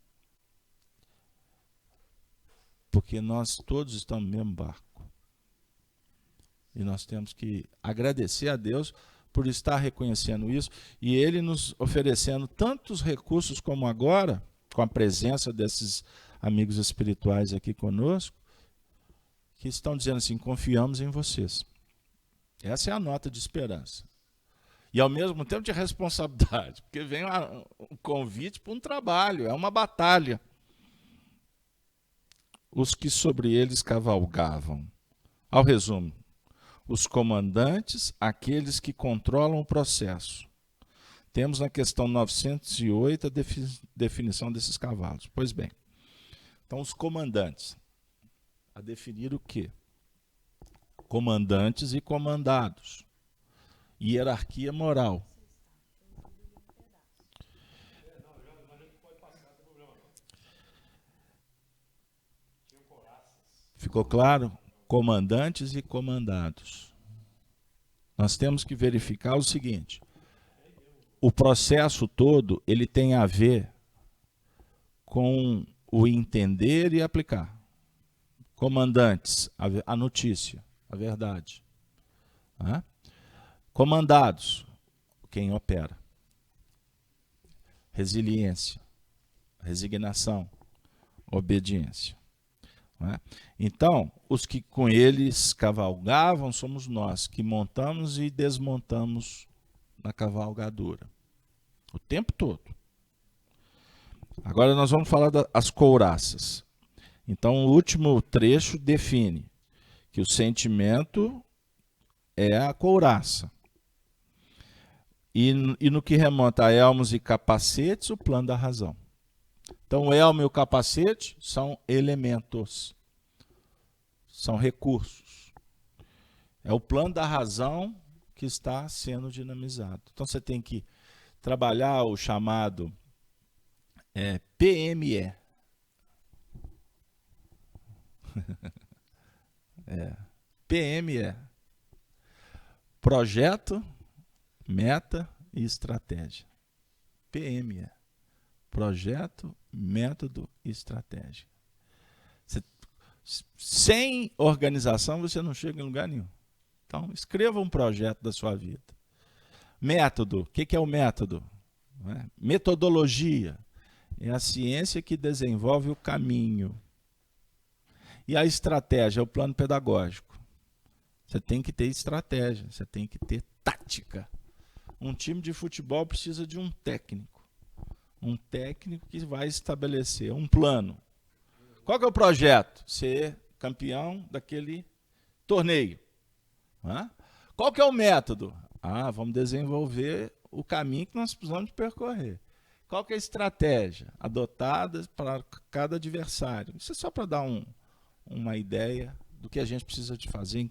C: Porque nós todos estamos no mesmo barco. E nós temos que agradecer a Deus por estar reconhecendo isso, e Ele nos oferecendo tantos recursos como agora, com a presença desses amigos espirituais aqui conosco, que estão dizendo assim, confiamos em vocês. Essa é a nota de esperança. E ao mesmo tempo de responsabilidade, porque vem um convite para um trabalho, é uma batalha. Os que sobre eles cavalgavam. Ao resumo, os comandantes, aqueles que controlam o processo. Temos na questão 908 a definição desses cavalos. Pois bem, então os comandantes, a definir o quê? Comandantes e comandados. Hierarquia moral. Ficou claro? Comandantes e comandados. Nós temos que verificar o seguinte: o processo todo ele tem a ver com o entender e aplicar. Comandantes, a notícia, a verdade. Comandados, quem opera. Resiliência, resignação, obediência. não é? Então, os que com eles cavalgavam somos nós, que montamos e desmontamos na cavalgadura. O tempo todo. Agora nós vamos falar das couraças. Então, o último trecho define que o sentimento é a couraça. E no que remonta a elmos e capacetes, o plano da razão. Então, o elmo e o capacete são elementos, são recursos. É o plano da razão que está sendo dinamizado. Então, você tem que trabalhar o chamado PME. PME. Projeto, meta e estratégia. PME. Projeto, método e estratégia. Sem organização você não chega em lugar nenhum. Então, escreva um projeto da sua vida. Método. O que é o método? Metodologia. É a ciência que desenvolve o caminho. E a estratégia é o plano pedagógico. Você tem que ter estratégia, você tem que ter tática. Um time de futebol precisa de um técnico. Um técnico que vai estabelecer um plano. Qual que é o projeto? Ser campeão daquele torneio. Qual que é o método? Vamos desenvolver o caminho que nós precisamos percorrer. Qual que é a estratégia adotada para cada adversário? Isso é só para dar uma ideia do que a gente precisa de fazer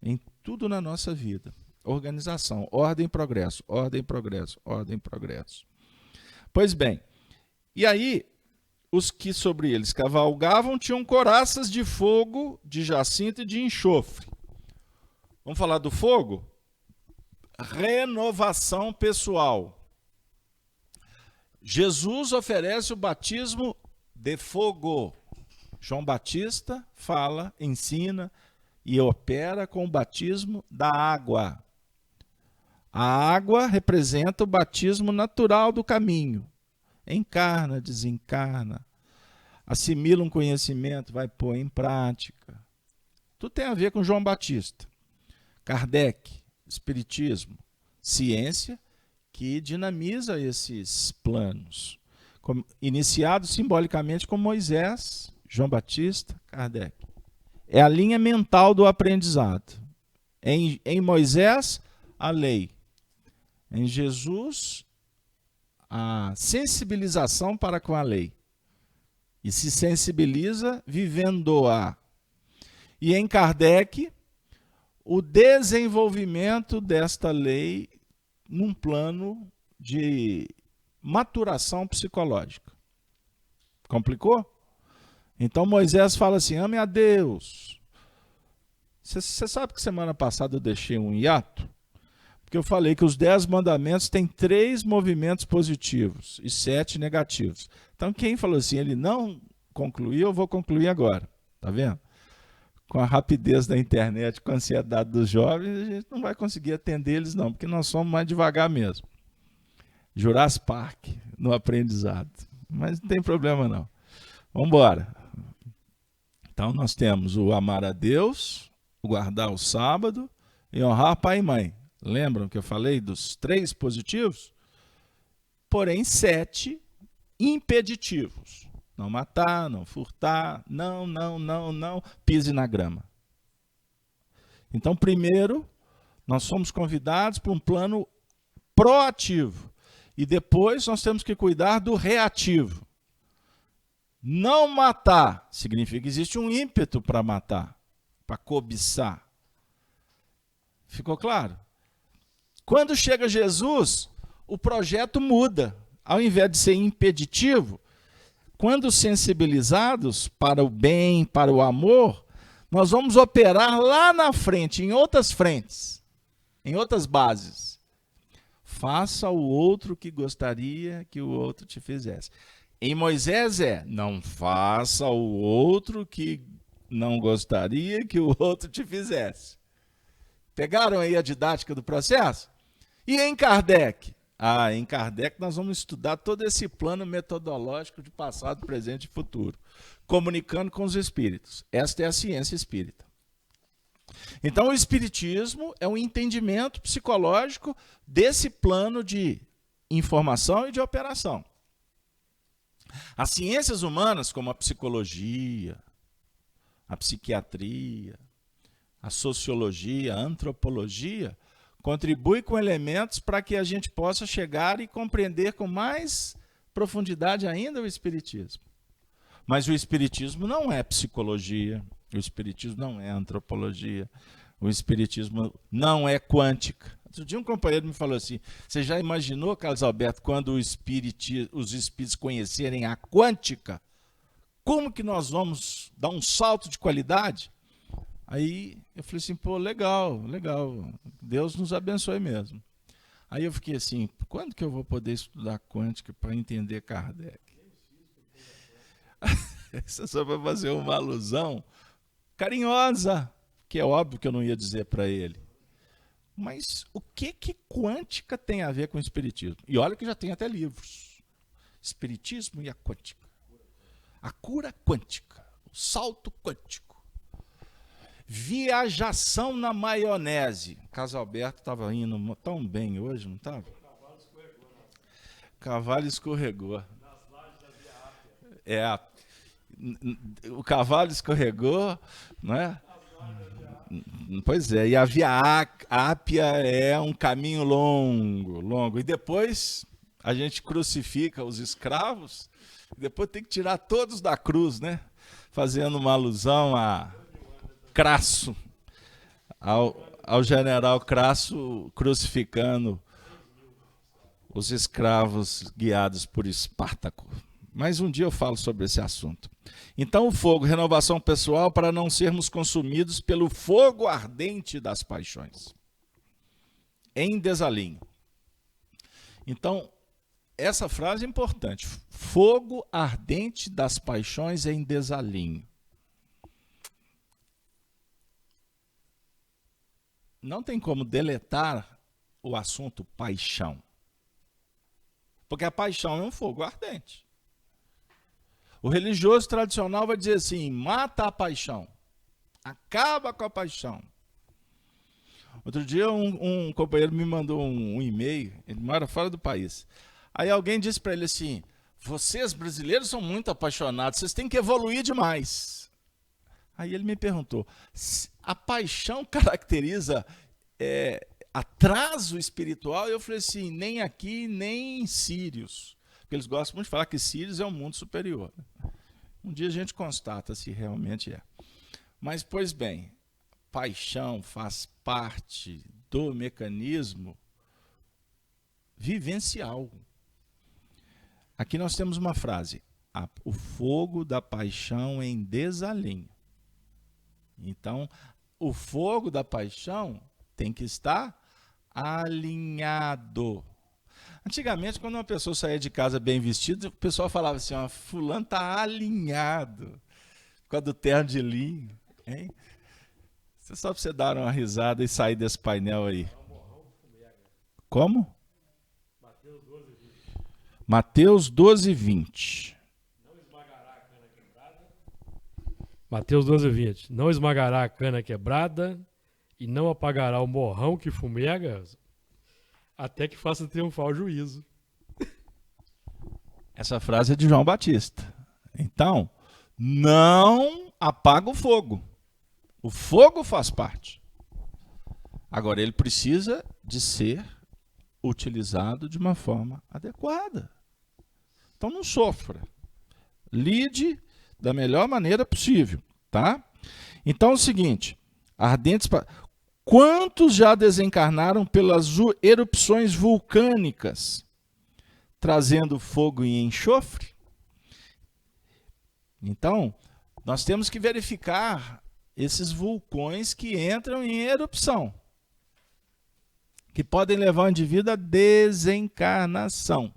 C: em tudo na nossa vida. Organização, ordem, progresso, ordem, progresso, ordem, progresso. Pois bem, e aí os que sobre eles cavalgavam tinham couraças de fogo, de jacinto e de enxofre. Vamos falar do fogo? Renovação pessoal. Jesus oferece o batismo de fogo. João Batista fala, ensina e opera com o batismo da água. A água representa o batismo natural do caminho. Encarna, desencarna, assimila um conhecimento, vai pôr em prática. Tudo tem a ver com João Batista. Kardec, espiritismo, ciência, que dinamiza esses planos. Iniciado simbolicamente com Moisés, João Batista, Kardec. É a linha mental do aprendizado. Em Moisés, a lei. Em Jesus, a sensibilização para com a lei. E se sensibiliza vivendo-a. E em Kardec, o desenvolvimento desta lei num plano de maturação psicológica. Complicou? Então Moisés fala assim, ame a Deus. Você sabe que semana passada eu deixei um hiato? Porque eu falei que os 10 mandamentos têm 3 movimentos positivos e 7 negativos. Então quem falou assim, ele não concluiu, eu vou concluir agora. Tá vendo? Com a rapidez da internet, com a ansiedade dos jovens, a gente não vai conseguir atender eles não, porque nós somos mais devagar mesmo. Jurassic Park no aprendizado. Mas não tem problema não. Vamos embora. Então nós temos o amar a Deus, o guardar o sábado e honrar pai e mãe. Lembram que eu falei dos 3 positivos? Porém 7 impeditivos. Não matar, não furtar, não, pise na grama. Então, primeiro, nós somos convidados para um plano proativo. E depois nós temos que cuidar do reativo. Não matar significa que existe um ímpeto para matar, para cobiçar. Ficou claro? Quando chega Jesus, o projeto muda. Ao invés de ser impeditivo, quando sensibilizados para o bem, para o amor, nós vamos operar lá na frente, em outras frentes, em outras bases. Faça ao outro o que gostaria que o outro te fizesse. Em Moisés não faça ao outro que não gostaria que o outro te fizesse. Pegaram aí a didática do processo? E em Kardec? Em Kardec nós vamos estudar todo esse plano metodológico de passado, presente e futuro, comunicando com os espíritos. Esta é a ciência espírita. Então o espiritismo é um entendimento psicológico desse plano de informação e de operação. As ciências humanas, como a psicologia, a psiquiatria, a sociologia, a antropologia, contribuem com elementos para que a gente possa chegar e compreender com mais profundidade ainda o espiritismo. Mas o espiritismo não é psicologia, o espiritismo não é antropologia, o espiritismo não é quântica. Outro dia um companheiro me falou assim, você já imaginou, Carlos Alberto, quando os espíritos conhecerem a quântica, como que nós vamos dar um salto de qualidade? Aí eu falei assim, pô, legal, Deus nos abençoe mesmo. Aí eu fiquei assim, quando que eu vou poder estudar quântica para entender Kardec? Isso é só para fazer uma alusão carinhosa, que é óbvio que eu não ia dizer para ele. Mas o que quântica tem a ver com espiritismo? E olha que já tem até livros. Espiritismo e a quântica. A cura quântica, o salto quântico. Viajação na maionese. Carlos Alberto estava indo tão bem hoje, não estava? Cavalo escorregou. O cavalo escorregou, não é? Pois é, e a Via Ápia é um caminho longo. E depois a gente crucifica os escravos, depois tem que tirar todos da cruz, né? Fazendo uma alusão a Crasso, ao general Crasso crucificando os escravos guiados por Espartaco. Mas um dia eu falo sobre esse assunto. Então o fogo, renovação pessoal para não sermos consumidos pelo fogo ardente das paixões. Em desalinho. Então, essa frase é importante. Fogo ardente das paixões em desalinho. Não tem como deletar o assunto paixão. Porque a paixão é um fogo ardente. O religioso tradicional vai dizer assim, mata a paixão, acaba com a paixão. Outro dia um companheiro me mandou um e-mail, ele mora fora do país. Aí alguém disse para ele assim, vocês brasileiros são muito apaixonados, vocês têm que evoluir demais. Aí ele me perguntou, a paixão caracteriza atraso espiritual? Eu falei assim, nem aqui, nem em Sírios. Porque eles gostam muito de falar que Sírios é um mundo superior. Um dia a gente constata se realmente é. Mas, pois bem, paixão faz parte do mecanismo vivencial. Aqui nós temos uma frase, o fogo da paixão em desalinho. Então, o fogo da paixão tem que estar alinhado. Antigamente, quando uma pessoa saía de casa bem vestida, o pessoal falava assim, ó, fulano está alinhado, por causa do terno de linho. Hein? Só para você dar uma risada e sair desse painel aí. Como? Mateus 12:20.
B: Mateus 12:20. Não esmagará a cana quebrada e não apagará o morrão que fumega, até que faça triunfar o juízo.
C: Essa frase é de João Batista. Então, não apaga o fogo. O fogo faz parte. Agora, ele precisa de ser utilizado de uma forma adequada. Então, não sofra. Lide da melhor maneira possível, tá? Então, é o seguinte, ardentes... Quantos já desencarnaram pelas erupções vulcânicas, trazendo fogo e enxofre? Então, nós temos que verificar esses vulcões que entram em erupção, que podem levar o indivíduo à desencarnação.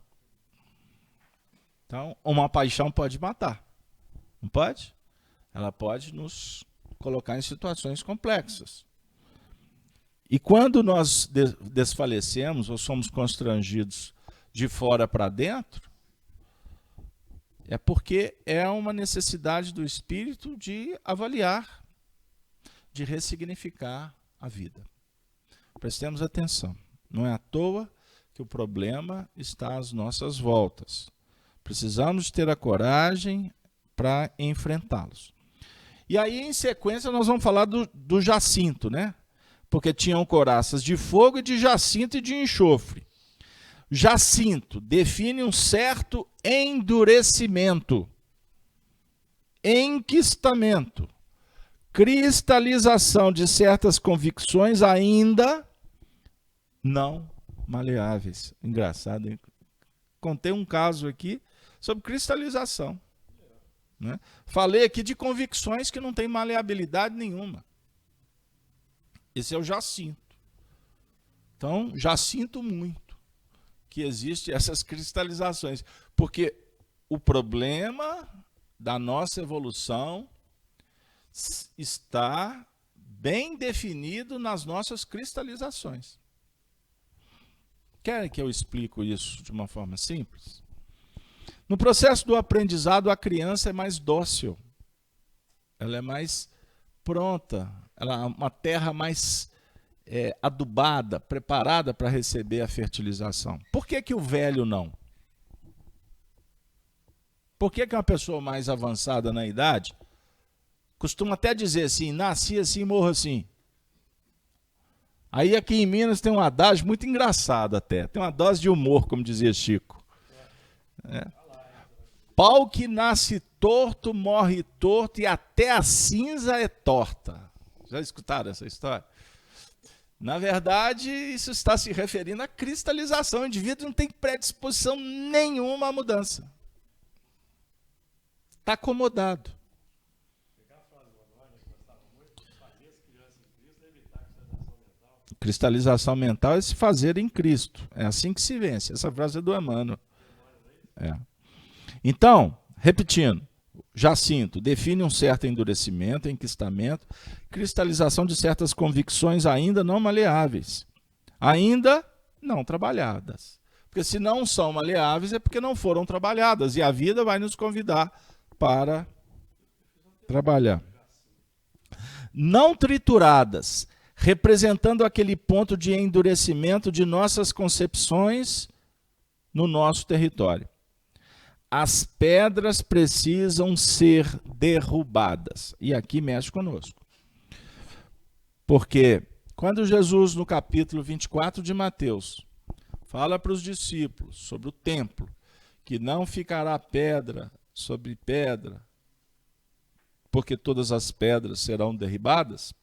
C: Então, uma paixão pode matar, não pode? Ela pode nos colocar em situações complexas. E quando nós desfalecemos ou somos constrangidos de fora para dentro, é porque é uma necessidade do espírito de avaliar, de ressignificar a vida. Prestemos atenção. Não é à toa que o problema está às nossas voltas. Precisamos ter a coragem para enfrentá-los. E aí, em sequência, nós vamos falar do jacinto, né? Porque tinham couraças de fogo e de jacinto e de enxofre. Jacinto define um certo endurecimento, enquistamento, cristalização de certas convicções ainda não maleáveis. Engraçado, hein? Contei um caso aqui sobre cristalização, né? Falei aqui de convicções que não têm maleabilidade nenhuma. Esse é o jacinto. Então, já sinto muito que existem essas cristalizações, porque o problema da nossa evolução está bem definido nas nossas cristalizações. Querem que eu explique isso de uma forma simples? No processo do aprendizado, a criança é mais dócil, ela é mais pronta, ela é uma terra mais adubada, preparada para receber a fertilização. Por que o velho não? Por que uma pessoa mais avançada na idade costuma até dizer assim, nasci assim, morro assim? Aí aqui em Minas tem um adágio muito engraçado até, tem uma dose de humor, como dizia Chico. Pau que nasce torto, morre torto e até a cinza é torta. Já escutaram essa história? Na verdade, isso está se referindo à cristalização. O indivíduo não tem predisposição nenhuma à mudança. Está acomodado. Cristalização mental é se fazer em Cristo. É assim que se vence. Essa frase é do Emmanuel. Então, repetindo, jacinto define um certo endurecimento, enquistamento, cristalização de certas convicções ainda não maleáveis, ainda não trabalhadas. Porque se não são maleáveis é porque não foram trabalhadas, e a vida vai nos convidar para trabalhar. Não trituradas, representando aquele ponto de endurecimento de nossas concepções no nosso território. As pedras precisam ser derrubadas. E aqui mexe conosco. Porque quando Jesus, no capítulo 24 de Mateus, fala para os discípulos sobre o templo, que não ficará pedra sobre pedra, porque todas as pedras serão derribadas,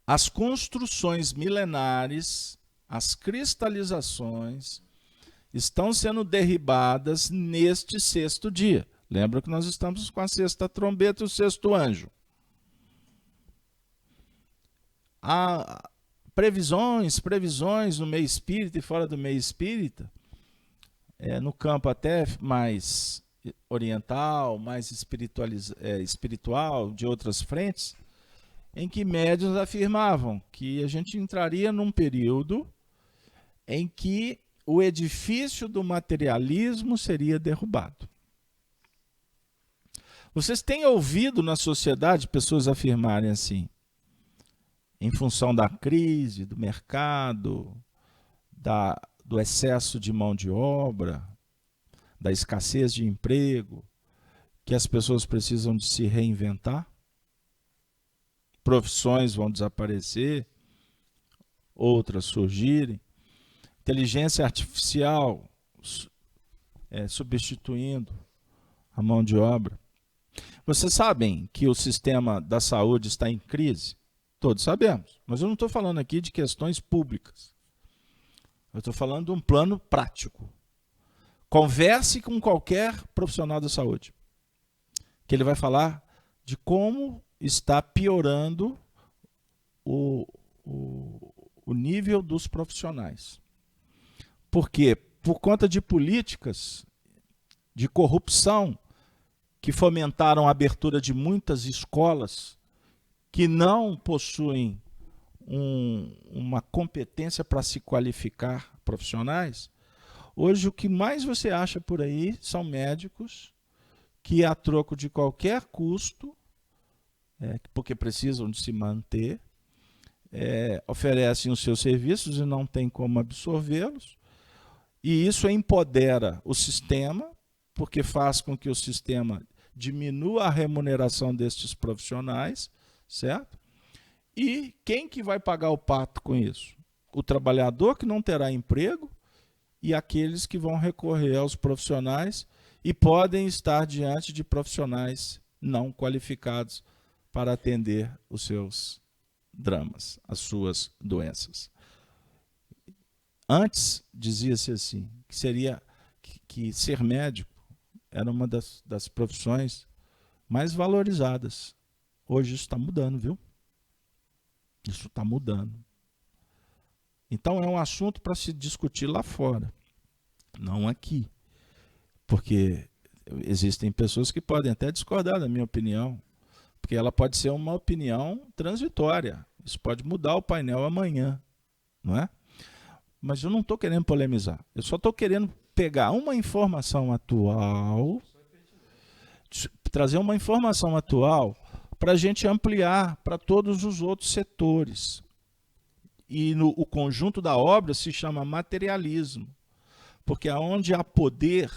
C: as construções milenares, as cristalizações, estão sendo derribadas neste sexto dia. Lembra que nós estamos com a sexta trombeta e o sexto anjo. Há previsões no meio espírita e fora do meio espírita, no campo até mais oriental, mais espiritual, de outras frentes, em que médiuns afirmavam que a gente entraria num período em que o edifício do materialismo seria derrubado. Vocês têm ouvido na sociedade pessoas afirmarem assim, em função da crise, do mercado, do excesso de mão de obra, da escassez de emprego, que as pessoas precisam de se reinventar? Profissões vão desaparecer, outras surgirem. Inteligência artificial substituindo a mão de obra. Vocês sabem que o sistema da saúde está em crise? Todos sabemos. Mas eu não estou falando aqui de questões públicas. Eu estou falando de um plano prático. Converse com qualquer profissional da saúde, que ele vai falar de como está piorando o nível dos profissionais. Por quê? Por conta de políticas de corrupção que fomentaram a abertura de muitas escolas que não possuem uma competência para se qualificar profissionais, hoje o que mais você acha por aí são médicos que, a troco de qualquer custo, porque precisam de se manter, oferecem os seus serviços e não tem como absorvê-los, e isso empodera o sistema, porque faz com que o sistema diminua a remuneração destes profissionais, certo? E quem que vai pagar o pato com isso? O trabalhador, que não terá emprego, e aqueles que vão recorrer aos profissionais e podem estar diante de profissionais não qualificados para atender os seus dramas, as suas doenças. Antes, dizia-se assim, que ser médico era uma das profissões mais valorizadas. Hoje isso está mudando, viu? Isso está mudando. Então é um assunto para se discutir lá fora, não aqui. Porque existem pessoas que podem até discordar da minha opinião, porque ela pode ser uma opinião transitória. Isso pode mudar o painel amanhã, não é? Mas eu não estou querendo polemizar. Eu só estou querendo pegar uma informação atual, trazer uma informação atual para a gente ampliar para todos os outros setores. E o conjunto da obra se chama materialismo, porque aonde há poder,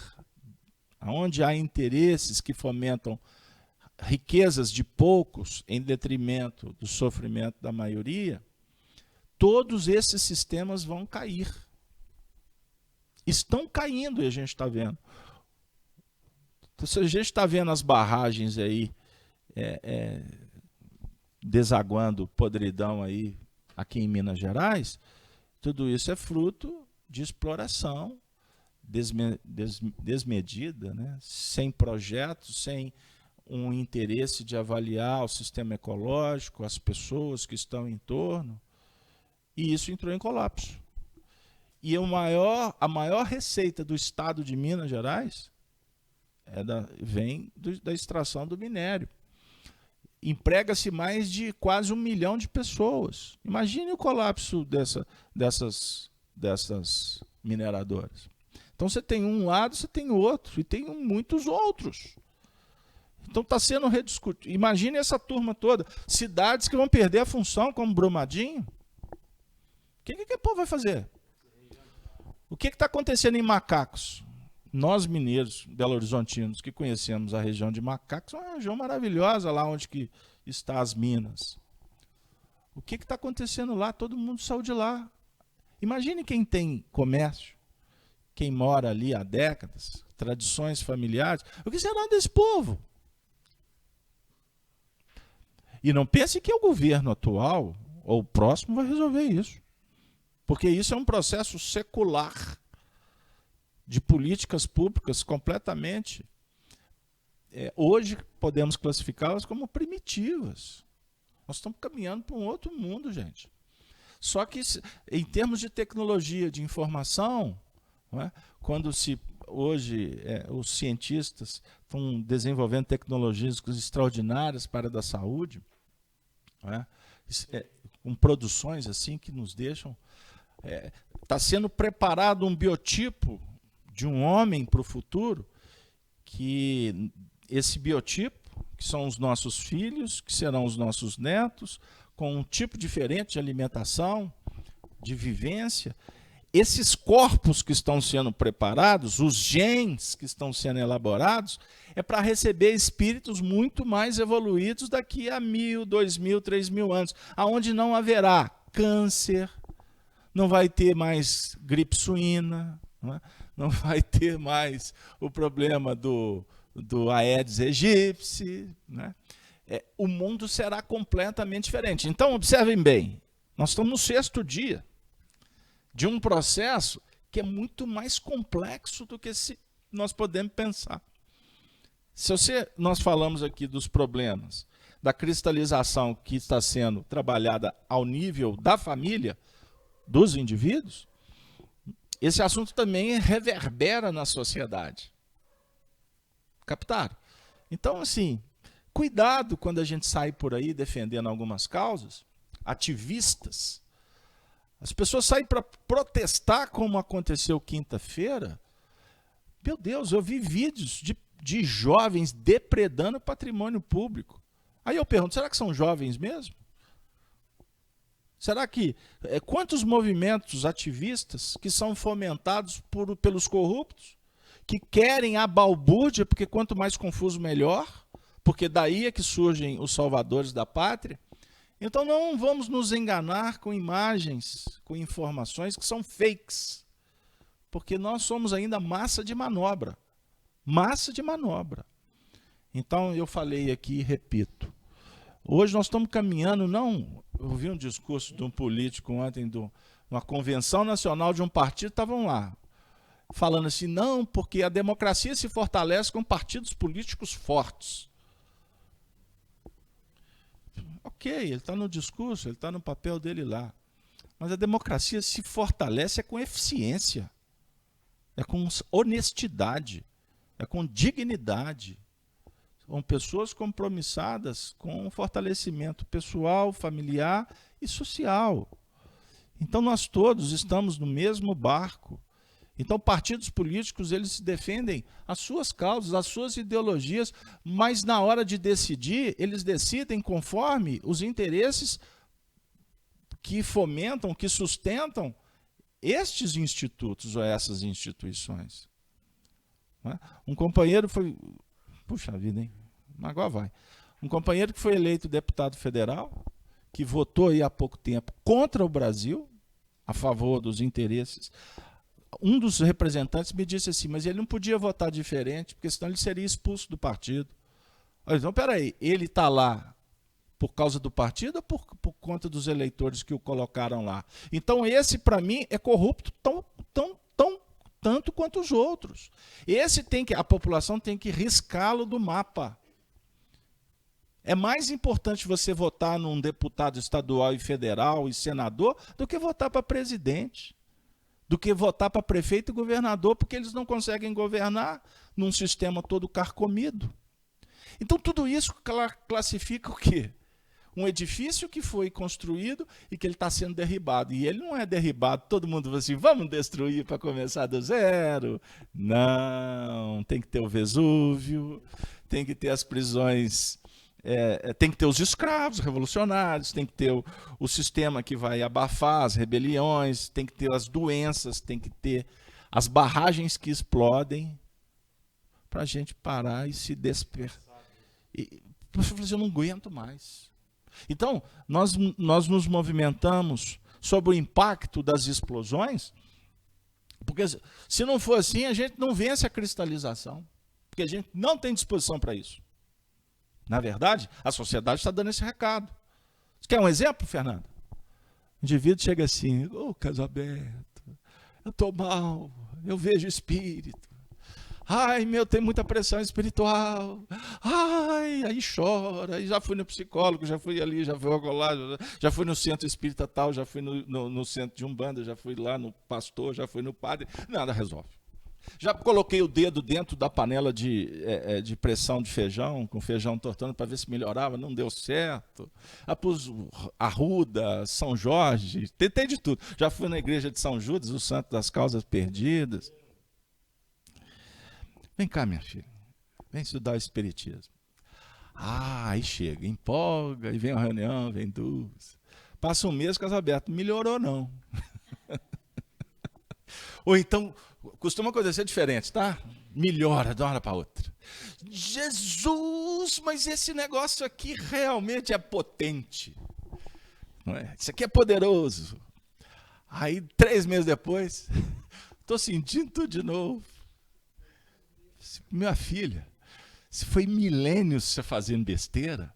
C: aonde há interesses que fomentam riquezas de poucos em detrimento do sofrimento da maioria, todos esses sistemas vão cair. Estão caindo e a gente está vendo. Então, se a gente está vendo as barragens aí desaguando podridão aí aqui em Minas Gerais, tudo isso é fruto de exploração desmedida, né? Sem projetos, sem um interesse de avaliar o sistema ecológico, as pessoas que estão em torno, e isso entrou em colapso. E a maior receita do estado de Minas Gerais vem da extração do minério. Emprega-se mais de quase 1 milhão de pessoas. Imagine o colapso dessas mineradoras. Então você tem um lado, você tem outro, e tem muitos outros. Então está sendo rediscutido. Imagine essa turma toda. Cidades que vão perder a função, como Brumadinho. O que o povo vai fazer? O que está acontecendo em Macacos? Nós, mineiros, belo-horizontinos, que conhecemos a região de Macacos, é uma região maravilhosa, lá onde que está as minas. O que está acontecendo lá? Todo mundo saiu de lá. Imagine quem tem comércio, quem mora ali há décadas, tradições familiares. O que será desse povo? E não pense que o governo atual, ou o próximo, vai resolver isso. Porque isso é um processo secular de políticas públicas completamente. Hoje podemos classificá-las como primitivas. Nós estamos caminhando para um outro mundo, gente. Só que, em termos de tecnologia de informação, não é? Quando hoje os cientistas estão desenvolvendo tecnologias extraordinárias para a área da saúde, não é? Com produções assim que nos deixam... Está sendo preparado um biotipo de um homem para o futuro, que esse biotipo, que são os nossos filhos, que serão os nossos netos, com um tipo diferente de alimentação, de vivência. Esses corpos que estão sendo preparados, os genes que estão sendo elaborados, é para receber espíritos muito mais evoluídos daqui a 1.000, 2.000, 3.000 anos, aonde não haverá câncer, não vai ter mais gripe suína, não vai ter mais o problema do Aedes aegypti, né? O mundo será completamente diferente. Então, observem bem, nós estamos no 6º dia de um processo que é muito mais complexo do que nós podemos pensar. Nós falamos aqui dos problemas da cristalização que está sendo trabalhada ao nível da família, dos indivíduos, esse assunto também reverbera na sociedade. Captaram? Então, assim, cuidado quando a gente sai por aí defendendo algumas causas, ativistas. As pessoas saem para protestar, como aconteceu quinta-feira. Meu Deus, eu vi vídeos de jovens depredando patrimônio público. Aí eu pergunto, será que são jovens mesmo? Será que quantos movimentos ativistas que são fomentados pelos corruptos, que querem a balbúrdia, porque quanto mais confuso melhor, porque daí é que surgem os salvadores da pátria? Então não vamos nos enganar com imagens, com informações que são fakes, porque nós somos ainda massa de manobra. Massa de manobra. Então eu falei aqui e repito. Hoje nós estamos caminhando, não... Eu ouvi um discurso de um político ontem, de uma convenção nacional de um partido, estavam lá, falando assim, não, porque a democracia se fortalece com partidos políticos fortes. Ok, ele está no discurso, ele está no papel dele lá. Mas a democracia se fortalece com eficiência, é com honestidade, é com dignidade. São pessoas compromissadas com o fortalecimento pessoal, familiar e social. Então nós todos estamos no mesmo barco. Então partidos políticos, eles se defendem as suas causas, as suas ideologias, mas na hora de decidir, eles decidem conforme os interesses que fomentam, que sustentam estes institutos ou essas instituições. Um companheiro foi... Puxa vida, hein? Agora vai. Um companheiro que foi eleito deputado federal, que votou aí há pouco tempo contra o Brasil, a favor dos interesses. Um dos representantes me disse assim, mas ele não podia votar diferente, porque senão ele seria expulso do partido. Então, peraí, ele está lá por causa do partido ou por conta dos eleitores que o colocaram lá? Então, esse, para mim, é corrupto tanto quanto os outros. A população tem que riscá-lo do mapa. É mais importante você votar num deputado estadual e federal e senador do que votar para presidente, do que votar para prefeito e governador, porque eles não conseguem governar num sistema todo carcomido. Então tudo isso classifica o quê? Um edifício que foi construído e que ele está sendo derribado. E ele não é derribado, todo mundo fala assim, vamos destruir para começar do zero. Não, tem que ter o Vesúvio, tem que ter as prisões, tem que ter os escravos revolucionários, tem que ter o sistema que vai abafar as rebeliões, tem que ter as doenças, tem que ter as barragens que explodem para a gente parar e se despertar. E você fala assim, eu não aguento mais. Então, nós nos movimentamos sobre o impacto das explosões, porque se não for assim, a gente não vence a cristalização, porque a gente não tem disposição para isso. Na verdade, a sociedade está dando esse recado. Você quer um exemplo, Fernando? O indivíduo chega assim, ô Casalberto, eu estou mal, eu vejo espírito. Ai, tem muita pressão espiritual. Ai, aí chora. Aí já fui no psicólogo, já fui ali, já fui lá, já fui no centro espírita tal, já fui no centro de Umbanda, já fui lá no pastor, já fui no padre. Nada resolve. Já coloquei o dedo dentro da panela de pressão de feijão, com feijão tortando para ver se melhorava, não deu certo. Pus Arruda, São Jorge, tentei de tudo. Já fui na igreja de São Judas, o santo das causas perdidas. Vem cá, minha filha, vem estudar o espiritismo. Aí chega, empolga, e vem uma reunião, vem duas. Passa um mês, Casalberto, melhorou não. Ou então, costuma acontecer diferente, tá? Melhora de uma hora para outra. Jesus, mas esse negócio aqui realmente é potente. Não é? Isso aqui é poderoso. Aí, 3 meses depois, estou sentindo tudo de novo. Minha filha, se foi milênios você fazendo besteira,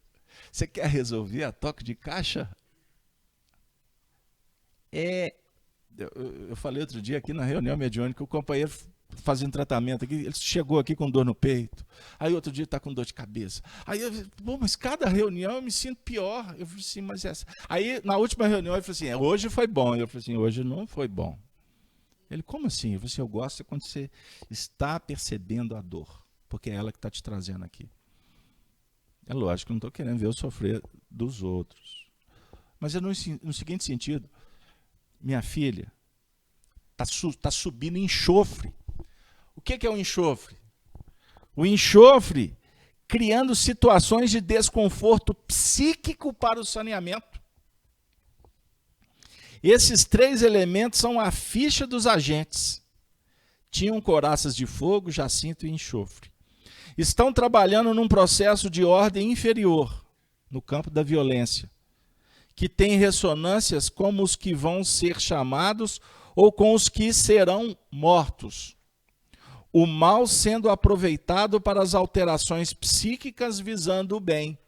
C: você quer resolver a toque de caixa? Eu falei outro dia aqui na reunião mediúnica, o companheiro fazendo tratamento aqui, ele chegou aqui com dor no peito, aí outro dia está com dor de cabeça. Aí mas cada reunião eu me sinto pior. Eu falei assim, mas essa... Aí na última reunião ele falou assim, hoje foi bom. Eu falei assim, hoje não foi bom. Ele, como assim? Eu falei assim, eu gosto quando você está percebendo a dor, porque é ela que está te trazendo aqui. É lógico que eu não estou querendo ver eu sofrer dos outros. Mas é no seguinte sentido. Minha filha, está subindo enxofre. O que é o enxofre? O enxofre criando situações de desconforto psíquico para o saneamento. Esses 3 elementos são a ficha dos agentes. Tinham couraças de fogo, jacinto e enxofre. Estão trabalhando num processo de ordem inferior, no campo da violência, que tem ressonâncias como os que vão ser chamados ou com os que serão mortos. O mal sendo aproveitado para as alterações psíquicas visando o bem.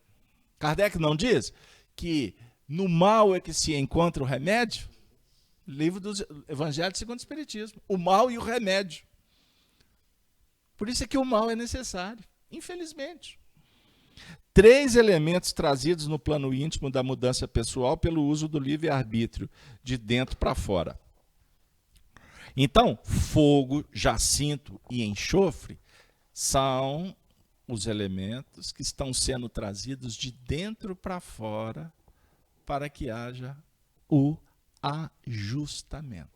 C: Kardec não diz que no mal é que se encontra o remédio? Livro do Evangelho segundo o Espiritismo. O mal e o remédio. Por isso é que o mal é necessário, infelizmente. 3 elementos trazidos no plano íntimo da mudança pessoal pelo uso do livre-arbítrio, de dentro para fora. Então, fogo, jacinto e enxofre são os elementos que estão sendo trazidos de dentro para fora para que haja o ajustamento.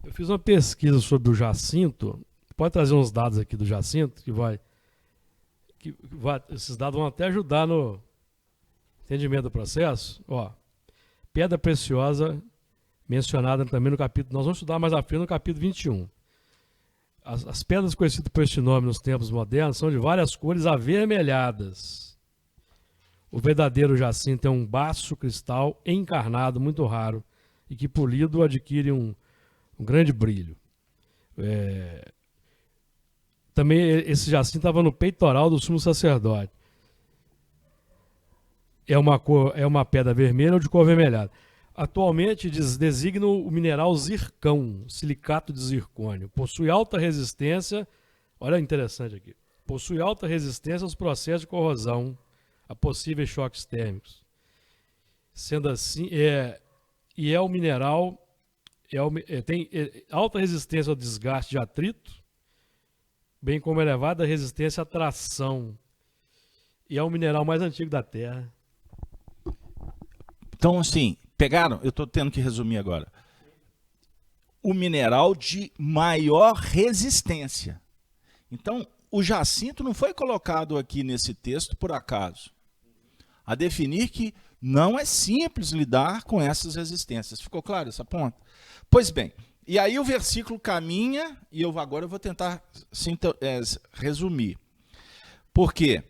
B: Eu fiz uma pesquisa sobre o jacinto. Pode trazer uns dados aqui do jacinto esses dados vão até ajudar no entendimento do processo. Ó, pedra preciosa mencionada também no capítulo, nós vamos estudar mais à frente no capítulo 21. As pedras conhecidas por este nome nos tempos modernos são de várias cores avermelhadas. O verdadeiro jacinto é um baço cristal encarnado, muito raro, e que polido adquire um grande brilho. Também esse jacinto estava no peitoral do sumo sacerdote. É uma pedra vermelha ou de cor avermelhada. Atualmente designa o mineral zircão, silicato de zircônio. Possui alta resistência, olha interessante aqui, possui alta resistência aos processos de corrosão, a possíveis choques térmicos. Sendo assim, é o mineral, tem alta resistência ao desgaste de atrito, bem como elevada resistência à tração. E é o mineral mais antigo da Terra.
C: Então, assim, pegaram, eu estou tendo que resumir agora, o mineral de maior resistência. Então, o jacinto não foi colocado aqui nesse texto por acaso. A definir que não é simples lidar com essas resistências. Ficou claro essa ponta? Pois bem, e aí o versículo caminha, e agora eu vou tentar resumir. Por quê?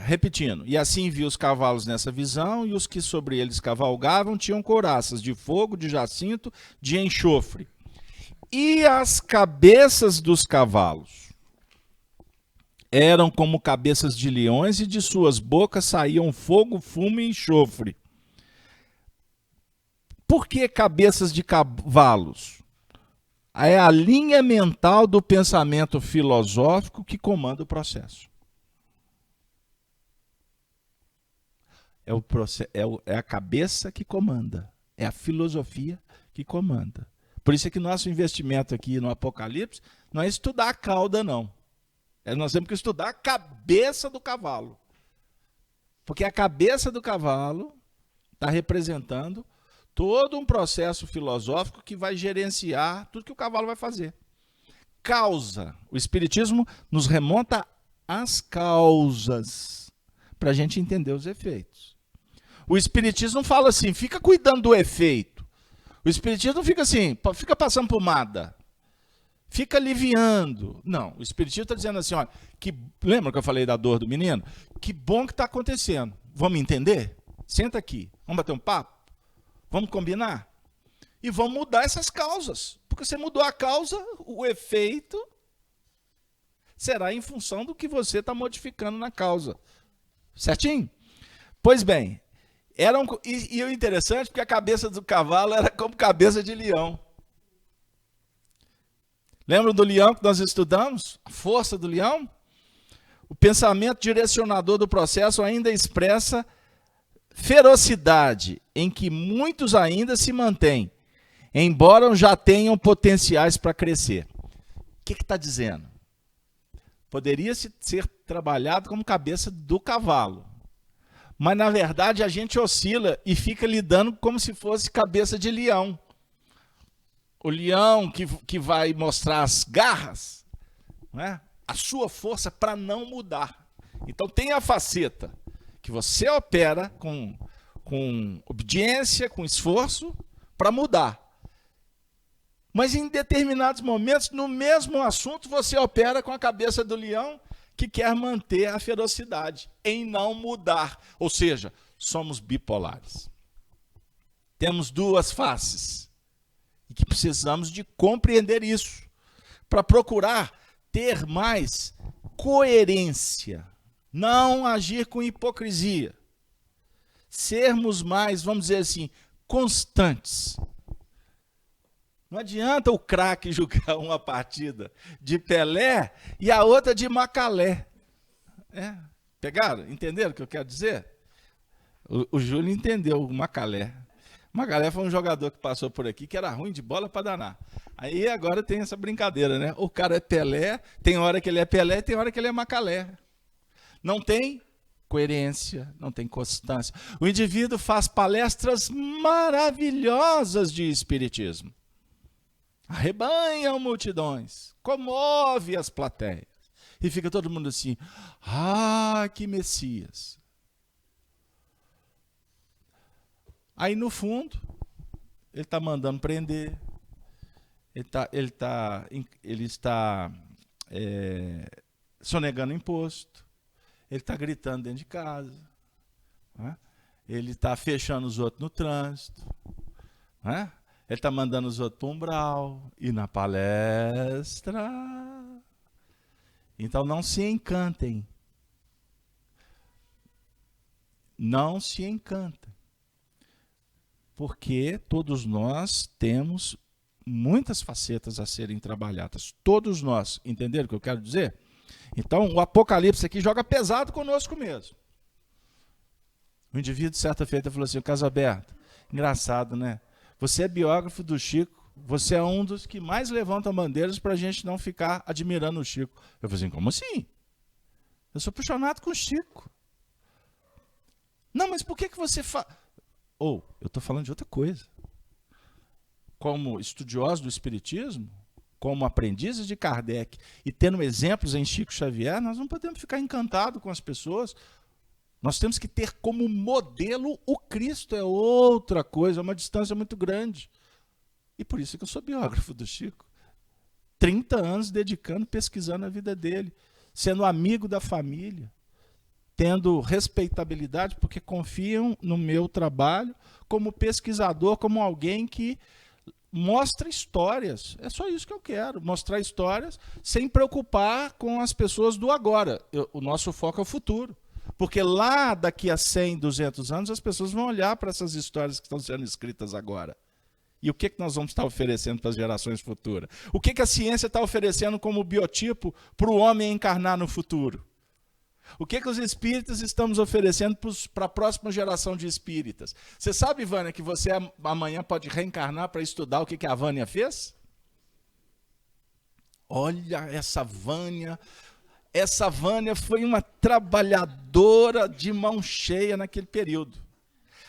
C: Repetindo, e assim viu os cavalos nessa visão, e os que sobre eles cavalgavam tinham couraças de fogo, de jacinto, de enxofre. E as cabeças dos cavalos eram como cabeças de leões, e de suas bocas saíam fogo, fumo e enxofre. Por que cabeças de cavalos? É a linha mental do pensamento filosófico que comanda o processo. É a cabeça que comanda, é a filosofia que comanda. Por isso é que nosso investimento aqui no Apocalipse não é estudar a cauda, não. Nós temos que estudar a cabeça do cavalo. Porque a cabeça do cavalo está representando todo um processo filosófico que vai gerenciar tudo que o cavalo vai fazer. Causa. O Espiritismo nos remonta às causas, para a gente entender os efeitos. O Espiritismo não fala assim, fica cuidando do efeito. O Espiritismo não fica assim, fica passando pomada, fica aliviando. Não, o Espiritismo está dizendo assim, olha, lembra que eu falei da dor do menino? Que bom que está acontecendo. Vamos entender? Senta aqui, vamos bater um papo? Vamos combinar? E vamos mudar essas causas. Porque você mudou a causa, o efeito será em função do que você está modificando na causa. Certinho? Pois bem, e o interessante, porque a cabeça do cavalo era como cabeça de leão. Lembram do leão que nós estudamos? A força do leão? O pensamento direcionador do processo ainda expressa ferocidade, em que muitos ainda se mantêm, embora já tenham potenciais para crescer. O que está dizendo? Poderia ser trabalhado como cabeça do cavalo, Mas, na verdade, a gente oscila e fica lidando como se fosse cabeça de leão. O leão que vai mostrar as garras, né? A sua força para não mudar. Então, tem a faceta que você opera com obediência, com esforço, para mudar. Mas, em determinados momentos, no mesmo assunto, você opera com a cabeça do leão, que quer manter a ferocidade, em não mudar. Ou seja, somos bipolares. Temos duas faces. E que precisamos de compreender isso, para procurar ter mais coerência, não agir com hipocrisia. Sermos mais, vamos dizer assim, constantes. Não adianta o craque jogar uma partida de Pelé e a outra de Macalé. Pegaram? Entenderam o que eu quero dizer? O Júlio entendeu o Macalé. Macalé foi um jogador que passou por aqui que era ruim de bola para danar. Aí agora tem essa brincadeira, né? O cara é Pelé, tem hora que ele é Pelé, tem hora que ele é Macalé. Não tem coerência, não tem constância. O indivíduo faz palestras maravilhosas de espiritismo. Arrebanham multidões, comove as plateias. E fica todo mundo assim, que Messias. Aí no fundo, ele está mandando prender, ele está sonegando imposto, ele está gritando dentro de casa, né? Ele está fechando os outros no trânsito, né? Ele está mandando os outros para o umbral, e na palestra. Então não se encantem. Não se encantem. Porque todos nós temos muitas facetas a serem trabalhadas. Todos nós. Entenderam o que eu quero dizer? Então o Apocalipse aqui joga pesado conosco mesmo. O indivíduo, certa feita, falou assim, o Casalberto, engraçado, né? Você é biógrafo do Chico, você é um dos que mais levantam bandeiras para a gente não ficar admirando o Chico. Eu falei assim, como assim? Eu sou apaixonado com o Chico. Não, mas por que você fala? Eu estou falando de outra coisa. Como estudiosos do Espiritismo, como aprendizes de Kardec, e tendo exemplos em Chico Xavier, nós não podemos ficar encantados com as pessoas. Nós temos que ter como modelo o Cristo, é outra coisa, é uma distância muito grande. E por isso que eu sou biógrafo do Chico. 30 anos dedicando, pesquisando a vida dele, sendo amigo da família, tendo respeitabilidade, porque confiam no meu trabalho como pesquisador, como alguém que mostra histórias. É só isso que eu quero, mostrar histórias sem preocupar com as pessoas do agora. O nosso foco é o futuro. Porque lá, daqui a 100, 200 anos, as pessoas vão olhar para essas histórias que estão sendo escritas agora. E o que nós vamos estar oferecendo para as gerações futuras? O que a ciência está oferecendo como biotipo para o homem encarnar no futuro? O que os espíritas estamos oferecendo para a próxima geração de espíritas? Você sabe, Vânia, que você amanhã pode reencarnar para estudar o que a Vânia fez? Olha essa Vânia. Essa Vânia foi uma trabalhadora de mão cheia naquele período.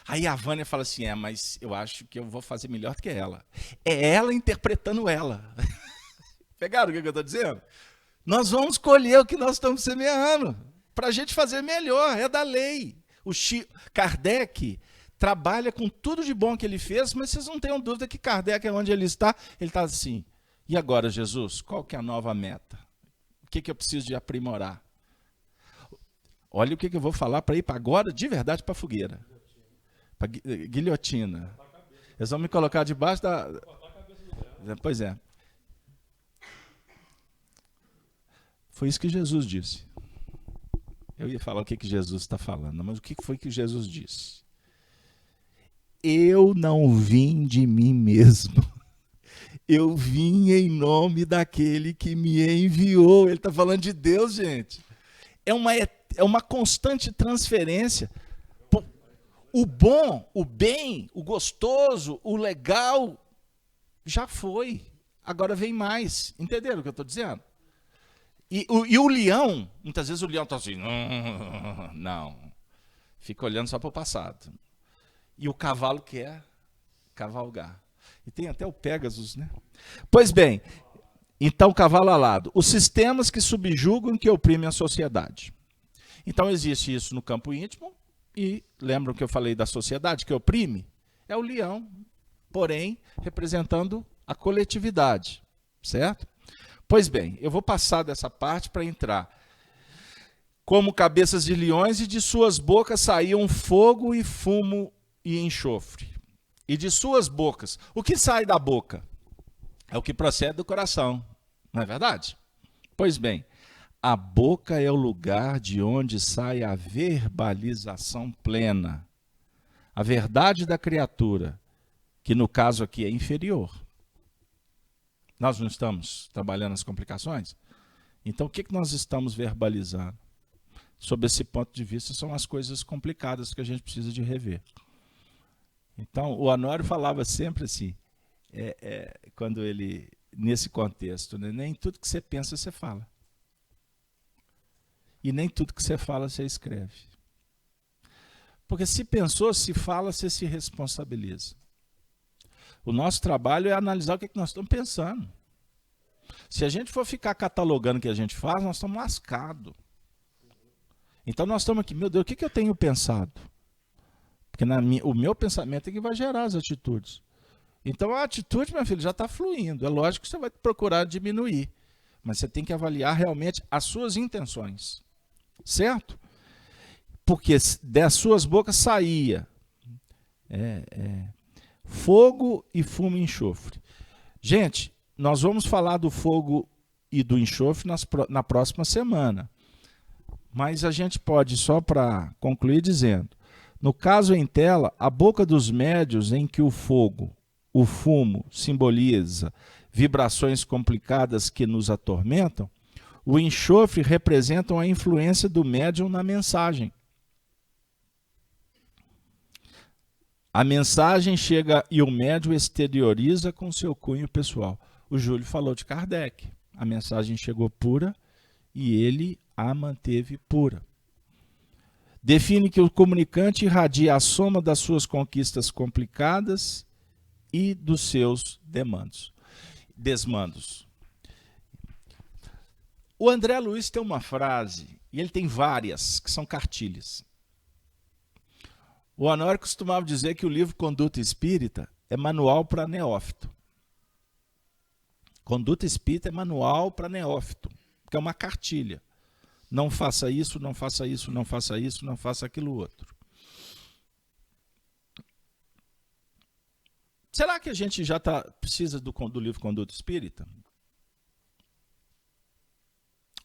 C: Aí a Vânia fala assim, mas eu acho que eu vou fazer melhor do que ela. É ela interpretando ela. Pegaram o que eu estou dizendo? Nós vamos colher o que nós estamos semeando, para a gente fazer melhor, é da lei. O Kardec trabalha com tudo de bom que ele fez, mas vocês não tenham dúvida que Kardec, é onde ele está assim, e agora, Jesus, qual que é a nova meta? O que eu preciso de aprimorar? Olha o que eu vou falar para ir para agora, de verdade, para a fogueira. Para guilhotina. Eles vão me colocar debaixo da... Pois é. Foi isso que Jesus disse. Eu ia falar o que Jesus está falando, mas o que foi que Jesus disse? Eu não vim de mim mesmo. Eu vim em nome daquele que me enviou. Ele está falando de Deus, gente. É uma constante transferência. O bom, o bem, o gostoso, o legal, já foi. Agora vem mais. Entenderam o que eu estou dizendo? E o leão, muitas vezes o leão está assim, não. Fica olhando só para o passado. E o cavalo quer cavalgar. E tem até o Pégasus, né? Pois bem, então cavalo alado. Os sistemas que subjugam e que oprimem a sociedade. Então existe isso no campo íntimo, e lembram que eu falei da sociedade que oprime? É o leão, porém, representando a coletividade, certo? Pois bem, eu vou passar dessa parte para entrar. Como cabeças de leões, e de suas bocas saíam fogo e fumo e enxofre. E de suas bocas, o que sai da boca? É o que procede do coração, não é verdade? Pois bem, a boca é o lugar de onde sai a verbalização plena. A verdade da criatura, que no caso aqui é inferior. Nós não estamos trabalhando as complicações? Então, o que nós estamos verbalizando? Sob esse ponto de vista, são as coisas complicadas que a gente precisa de rever. Então, o Honório falava sempre assim, quando ele, nesse contexto, né, nem tudo que você pensa, você fala. E nem tudo que você fala, você escreve. Porque se pensou, se fala, você se responsabiliza. O nosso trabalho é analisar o que nós estamos pensando. Se a gente for ficar catalogando o que a gente faz, nós estamos lascados. Então nós estamos aqui, meu Deus, o que eu tenho pensado? Porque o meu pensamento é que vai gerar as atitudes. Então a atitude, meu filho, já está fluindo. É lógico que você vai procurar diminuir. Mas você tem que avaliar realmente as suas intenções. Certo? Porque das suas bocas saía fogo e fumo e enxofre. Gente, nós vamos falar do fogo e do enxofre na próxima semana. Mas a gente pode, só para concluir, dizendo, no caso em tela, a boca dos médiuns em que o fogo, o fumo, simboliza vibrações complicadas que nos atormentam, o enxofre representa a influência do médium na mensagem. A mensagem chega e o médium exterioriza com seu cunho pessoal. O Júlio falou de Kardec. A mensagem chegou pura e ele a manteve pura. Define que o comunicante irradia a soma das suas conquistas complicadas e dos seus desmandos. O André Luiz tem uma frase, e ele tem várias, que são cartilhas. O Honório costumava dizer que o livro Conduta Espírita é manual para neófito. Conduta Espírita é manual para neófito, que é uma cartilha. Não faça isso, não faça isso, não faça isso, não faça aquilo outro. Será que a gente já precisa do livro Conduta Espírita?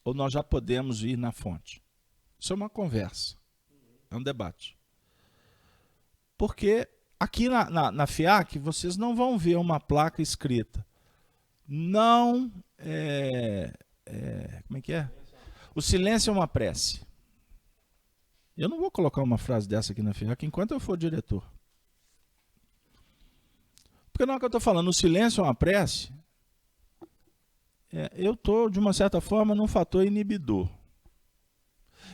C: Ou nós já podemos ir na fonte? Isso é uma conversa, é um debate. Porque aqui na FIAC vocês não vão ver uma placa escrita. Não, como é que é? O silêncio é uma prece. Eu não vou colocar uma frase dessa aqui na FIAC enquanto eu for diretor. Porque na hora que eu estou falando o silêncio é uma prece, eu estou, de uma certa forma, num fator inibidor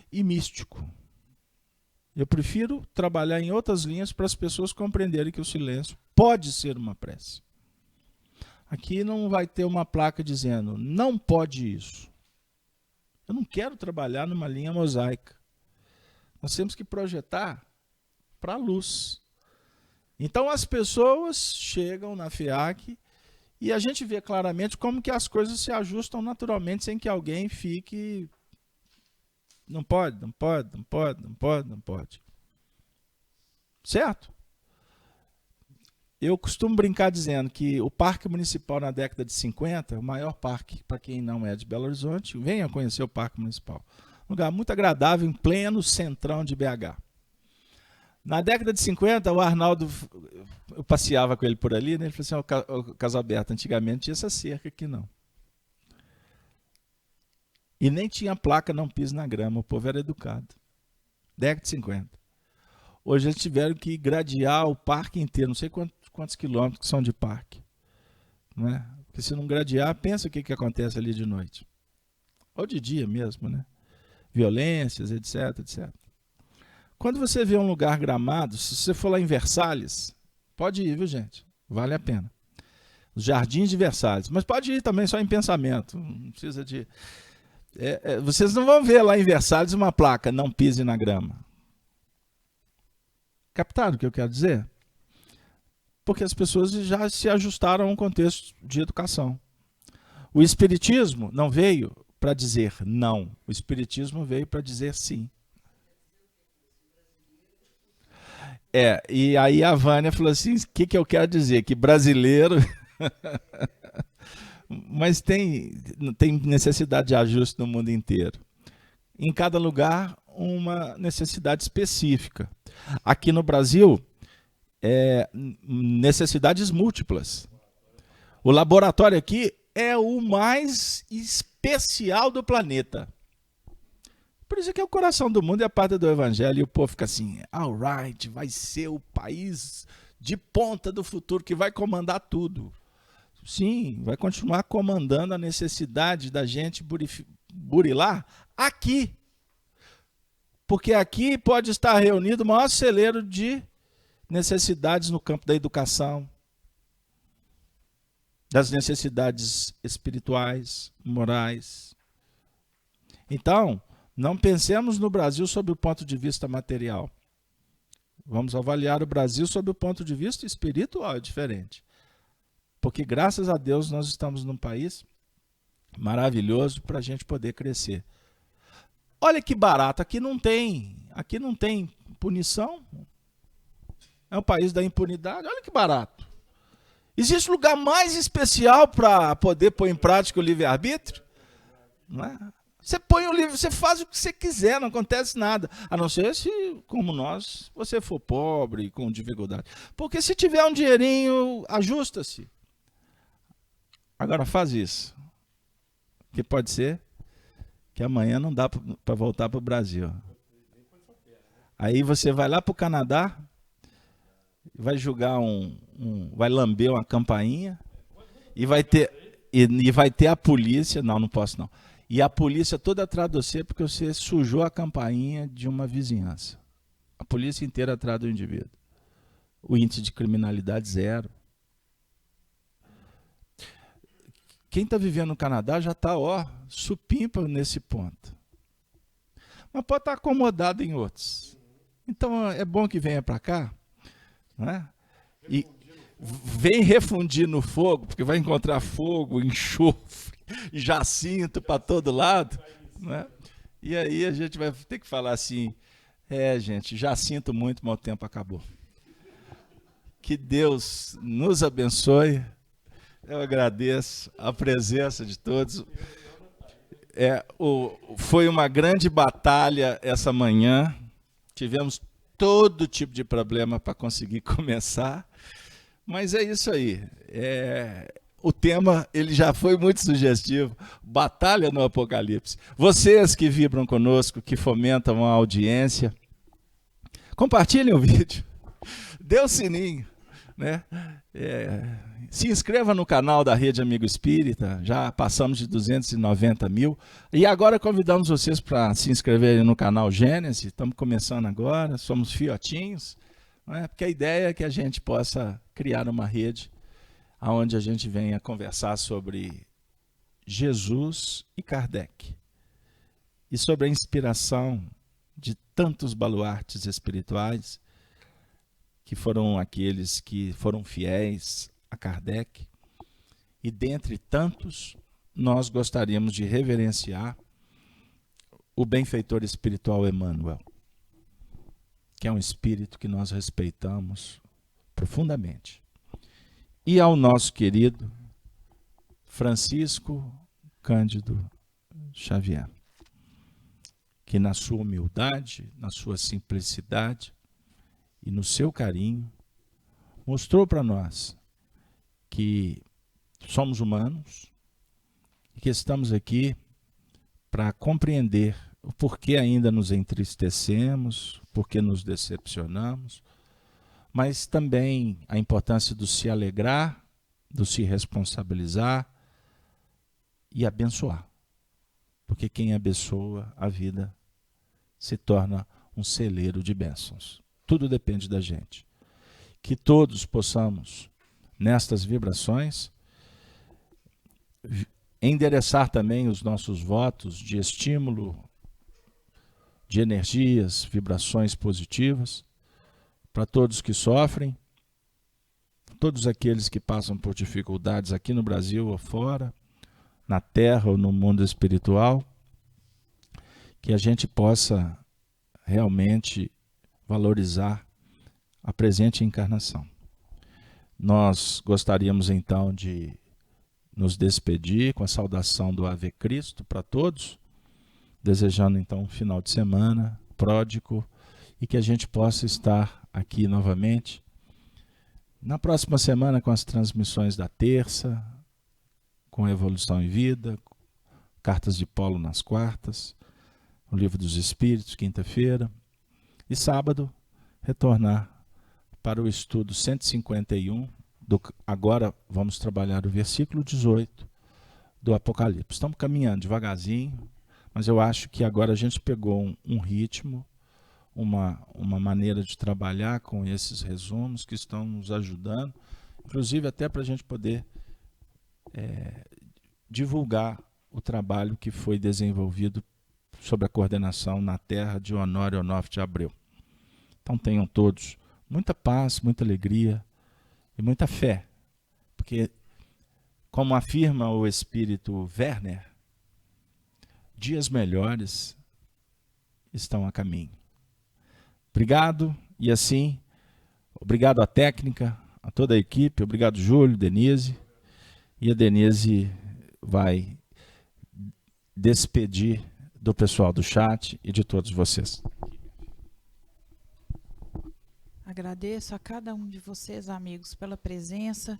C: e místico. Eu prefiro trabalhar em outras linhas para as pessoas compreenderem que o silêncio pode ser uma prece. Aqui não vai ter uma placa dizendo, não pode isso. Eu não quero trabalhar numa linha mosaica. Nós temos que projetar para a luz. Então as pessoas chegam na FIAC e a gente vê claramente como que as coisas se ajustam naturalmente sem que alguém fique... Não pode, não pode, não pode, não pode, não pode. Certo? Eu costumo brincar dizendo que o Parque Municipal na década de 50, o maior parque para quem não é de Belo Horizonte, venha conhecer o Parque Municipal. Um lugar muito agradável, em pleno centrão de BH. Na década de 50, o Arnaldo, eu passeava com ele por ali, né? Ele falou assim, Casalberto, antigamente tinha essa cerca aqui não. E nem tinha placa não pise na grama, o povo era educado. Década de 50. Hoje eles tiveram que gradear o parque inteiro, não sei quantos quilômetros que são de parque. Não é? Porque se não gradear, pensa o que acontece ali de noite. Ou de dia mesmo, né? Violências, etc, etc. Quando você vê um lugar gramado, se você for lá em Versalhes, pode ir, viu, gente? Vale a pena. Os Jardins de Versalhes. Mas pode ir também só em pensamento. Não precisa de... vocês não vão ver lá em Versalhes uma placa, não pise na grama. Captaram o que eu quero dizer? Porque as pessoas já se ajustaram a um contexto de educação. O Espiritismo não veio para dizer não. O Espiritismo veio para dizer sim. E aí a Vânia falou assim, o que eu quero dizer? Que brasileiro... Mas tem necessidade de ajuste no mundo inteiro. Em cada lugar, uma necessidade específica. Aqui no Brasil, necessidades múltiplas. O laboratório aqui é o mais especial do planeta. Por isso que é o coração do mundo e a pátria do evangelho. E o povo fica assim, all right, vai ser o país de ponta do futuro que vai comandar tudo. Sim, vai continuar comandando a necessidade da gente burilar aqui. Porque aqui pode estar reunido o maior celeiro de necessidades no campo da educação, das necessidades espirituais, morais. Então, não pensemos no Brasil sob o ponto de vista material. Vamos avaliar o Brasil sob o ponto de vista espiritual, é diferente. Porque, graças a Deus, nós estamos num país maravilhoso para a gente poder crescer. Olha que barato, aqui não tem punição. É um país da impunidade, olha que barato. Existe lugar mais especial para poder pôr em prática o livre-arbítrio? Não é? Você põe o livro, você faz o que você quiser, não acontece nada. A não ser se, como nós, você for pobre, com dificuldade. Porque se tiver um dinheirinho, ajusta-se. Agora faz isso. Que pode ser que amanhã não dá para voltar para o Brasil. Aí você vai lá para o Canadá, vai jogar vai lamber uma campainha e vai ter a polícia. Não posso não. E a polícia toda atrás de você porque você sujou a campainha de uma vizinhança. A polícia inteira atrás do indivíduo. O índice de criminalidade 0. Quem está vivendo no Canadá já está, supimpa nesse ponto. Mas pode estar acomodado em outros. Então é bom que venha para cá, né? E vem refundir no fogo, porque vai encontrar fogo, enxofre, jacinto para todo lado, né? E aí a gente vai ter que falar assim, gente, já sinto muito, mas o tempo acabou. Que Deus nos abençoe. Eu agradeço a presença de todos. Foi uma grande batalha essa manhã. Tivemos todo tipo de problema para conseguir começar. Mas é isso aí. O tema ele já foi muito sugestivo. Batalha no Apocalipse. Vocês que vibram conosco, que fomentam a audiência, compartilhem o vídeo. Dê o sininho, né? Se inscreva no canal da Rede Amigo Espírita, já passamos de 290 mil. E agora convidamos vocês para se inscreverem no canal Gênesis, estamos começando agora, somos fiotinhos, né? Porque a ideia é que a gente possa criar uma rede onde a gente venha conversar sobre Jesus e Kardec, e sobre a inspiração de tantos baluartes espirituais, que foram aqueles que foram fiéis a Kardec, e dentre tantos, nós gostaríamos de reverenciar o benfeitor espiritual Emmanuel, que é um espírito que nós respeitamos profundamente, e ao nosso querido Francisco Cândido Xavier, que na sua humildade, na sua simplicidade e no seu carinho, mostrou para nós que somos humanos e que estamos aqui para compreender o porquê ainda nos entristecemos, porquê nos decepcionamos, mas também a importância do se alegrar, do se responsabilizar e abençoar. Porque quem abençoa a vida se torna um celeiro de bênçãos. Tudo depende da gente. Que todos possamos, nestas vibrações, endereçar também os nossos votos de estímulo, de energias, vibrações positivas, para todos que sofrem, todos aqueles que passam por dificuldades aqui no Brasil ou fora, na Terra ou no mundo espiritual, que a gente possa realmente valorizar a presente encarnação. Nós gostaríamos então de nos despedir com a saudação do Ave Cristo para todos, desejando então um final de semana pródigo e que a gente possa estar aqui novamente na próxima semana com as transmissões da terça, com Evolução em Vida, Cartas de Paulo nas quartas, o Livro dos Espíritos, quinta-feira, e sábado retornar para o estudo 151, agora vamos trabalhar o versículo 18 do Apocalipse. Estamos caminhando devagarzinho, mas eu acho que agora a gente pegou um ritmo, uma maneira de trabalhar com esses resumos que estão nos ajudando, inclusive até para a gente poder divulgar o trabalho que foi desenvolvido sob a coordenação na terra de Honório Onofre de Abreu. Então tenham todos muita paz, muita alegria e muita fé, porque, como afirma o espírito Werner, dias melhores estão a caminho. Obrigado, e assim, obrigado à técnica, a toda a equipe, obrigado Júlio, Denise, e a Denise vai despedir do pessoal do chat e de todos vocês.
D: Agradeço a cada um de vocês, amigos, pela presença.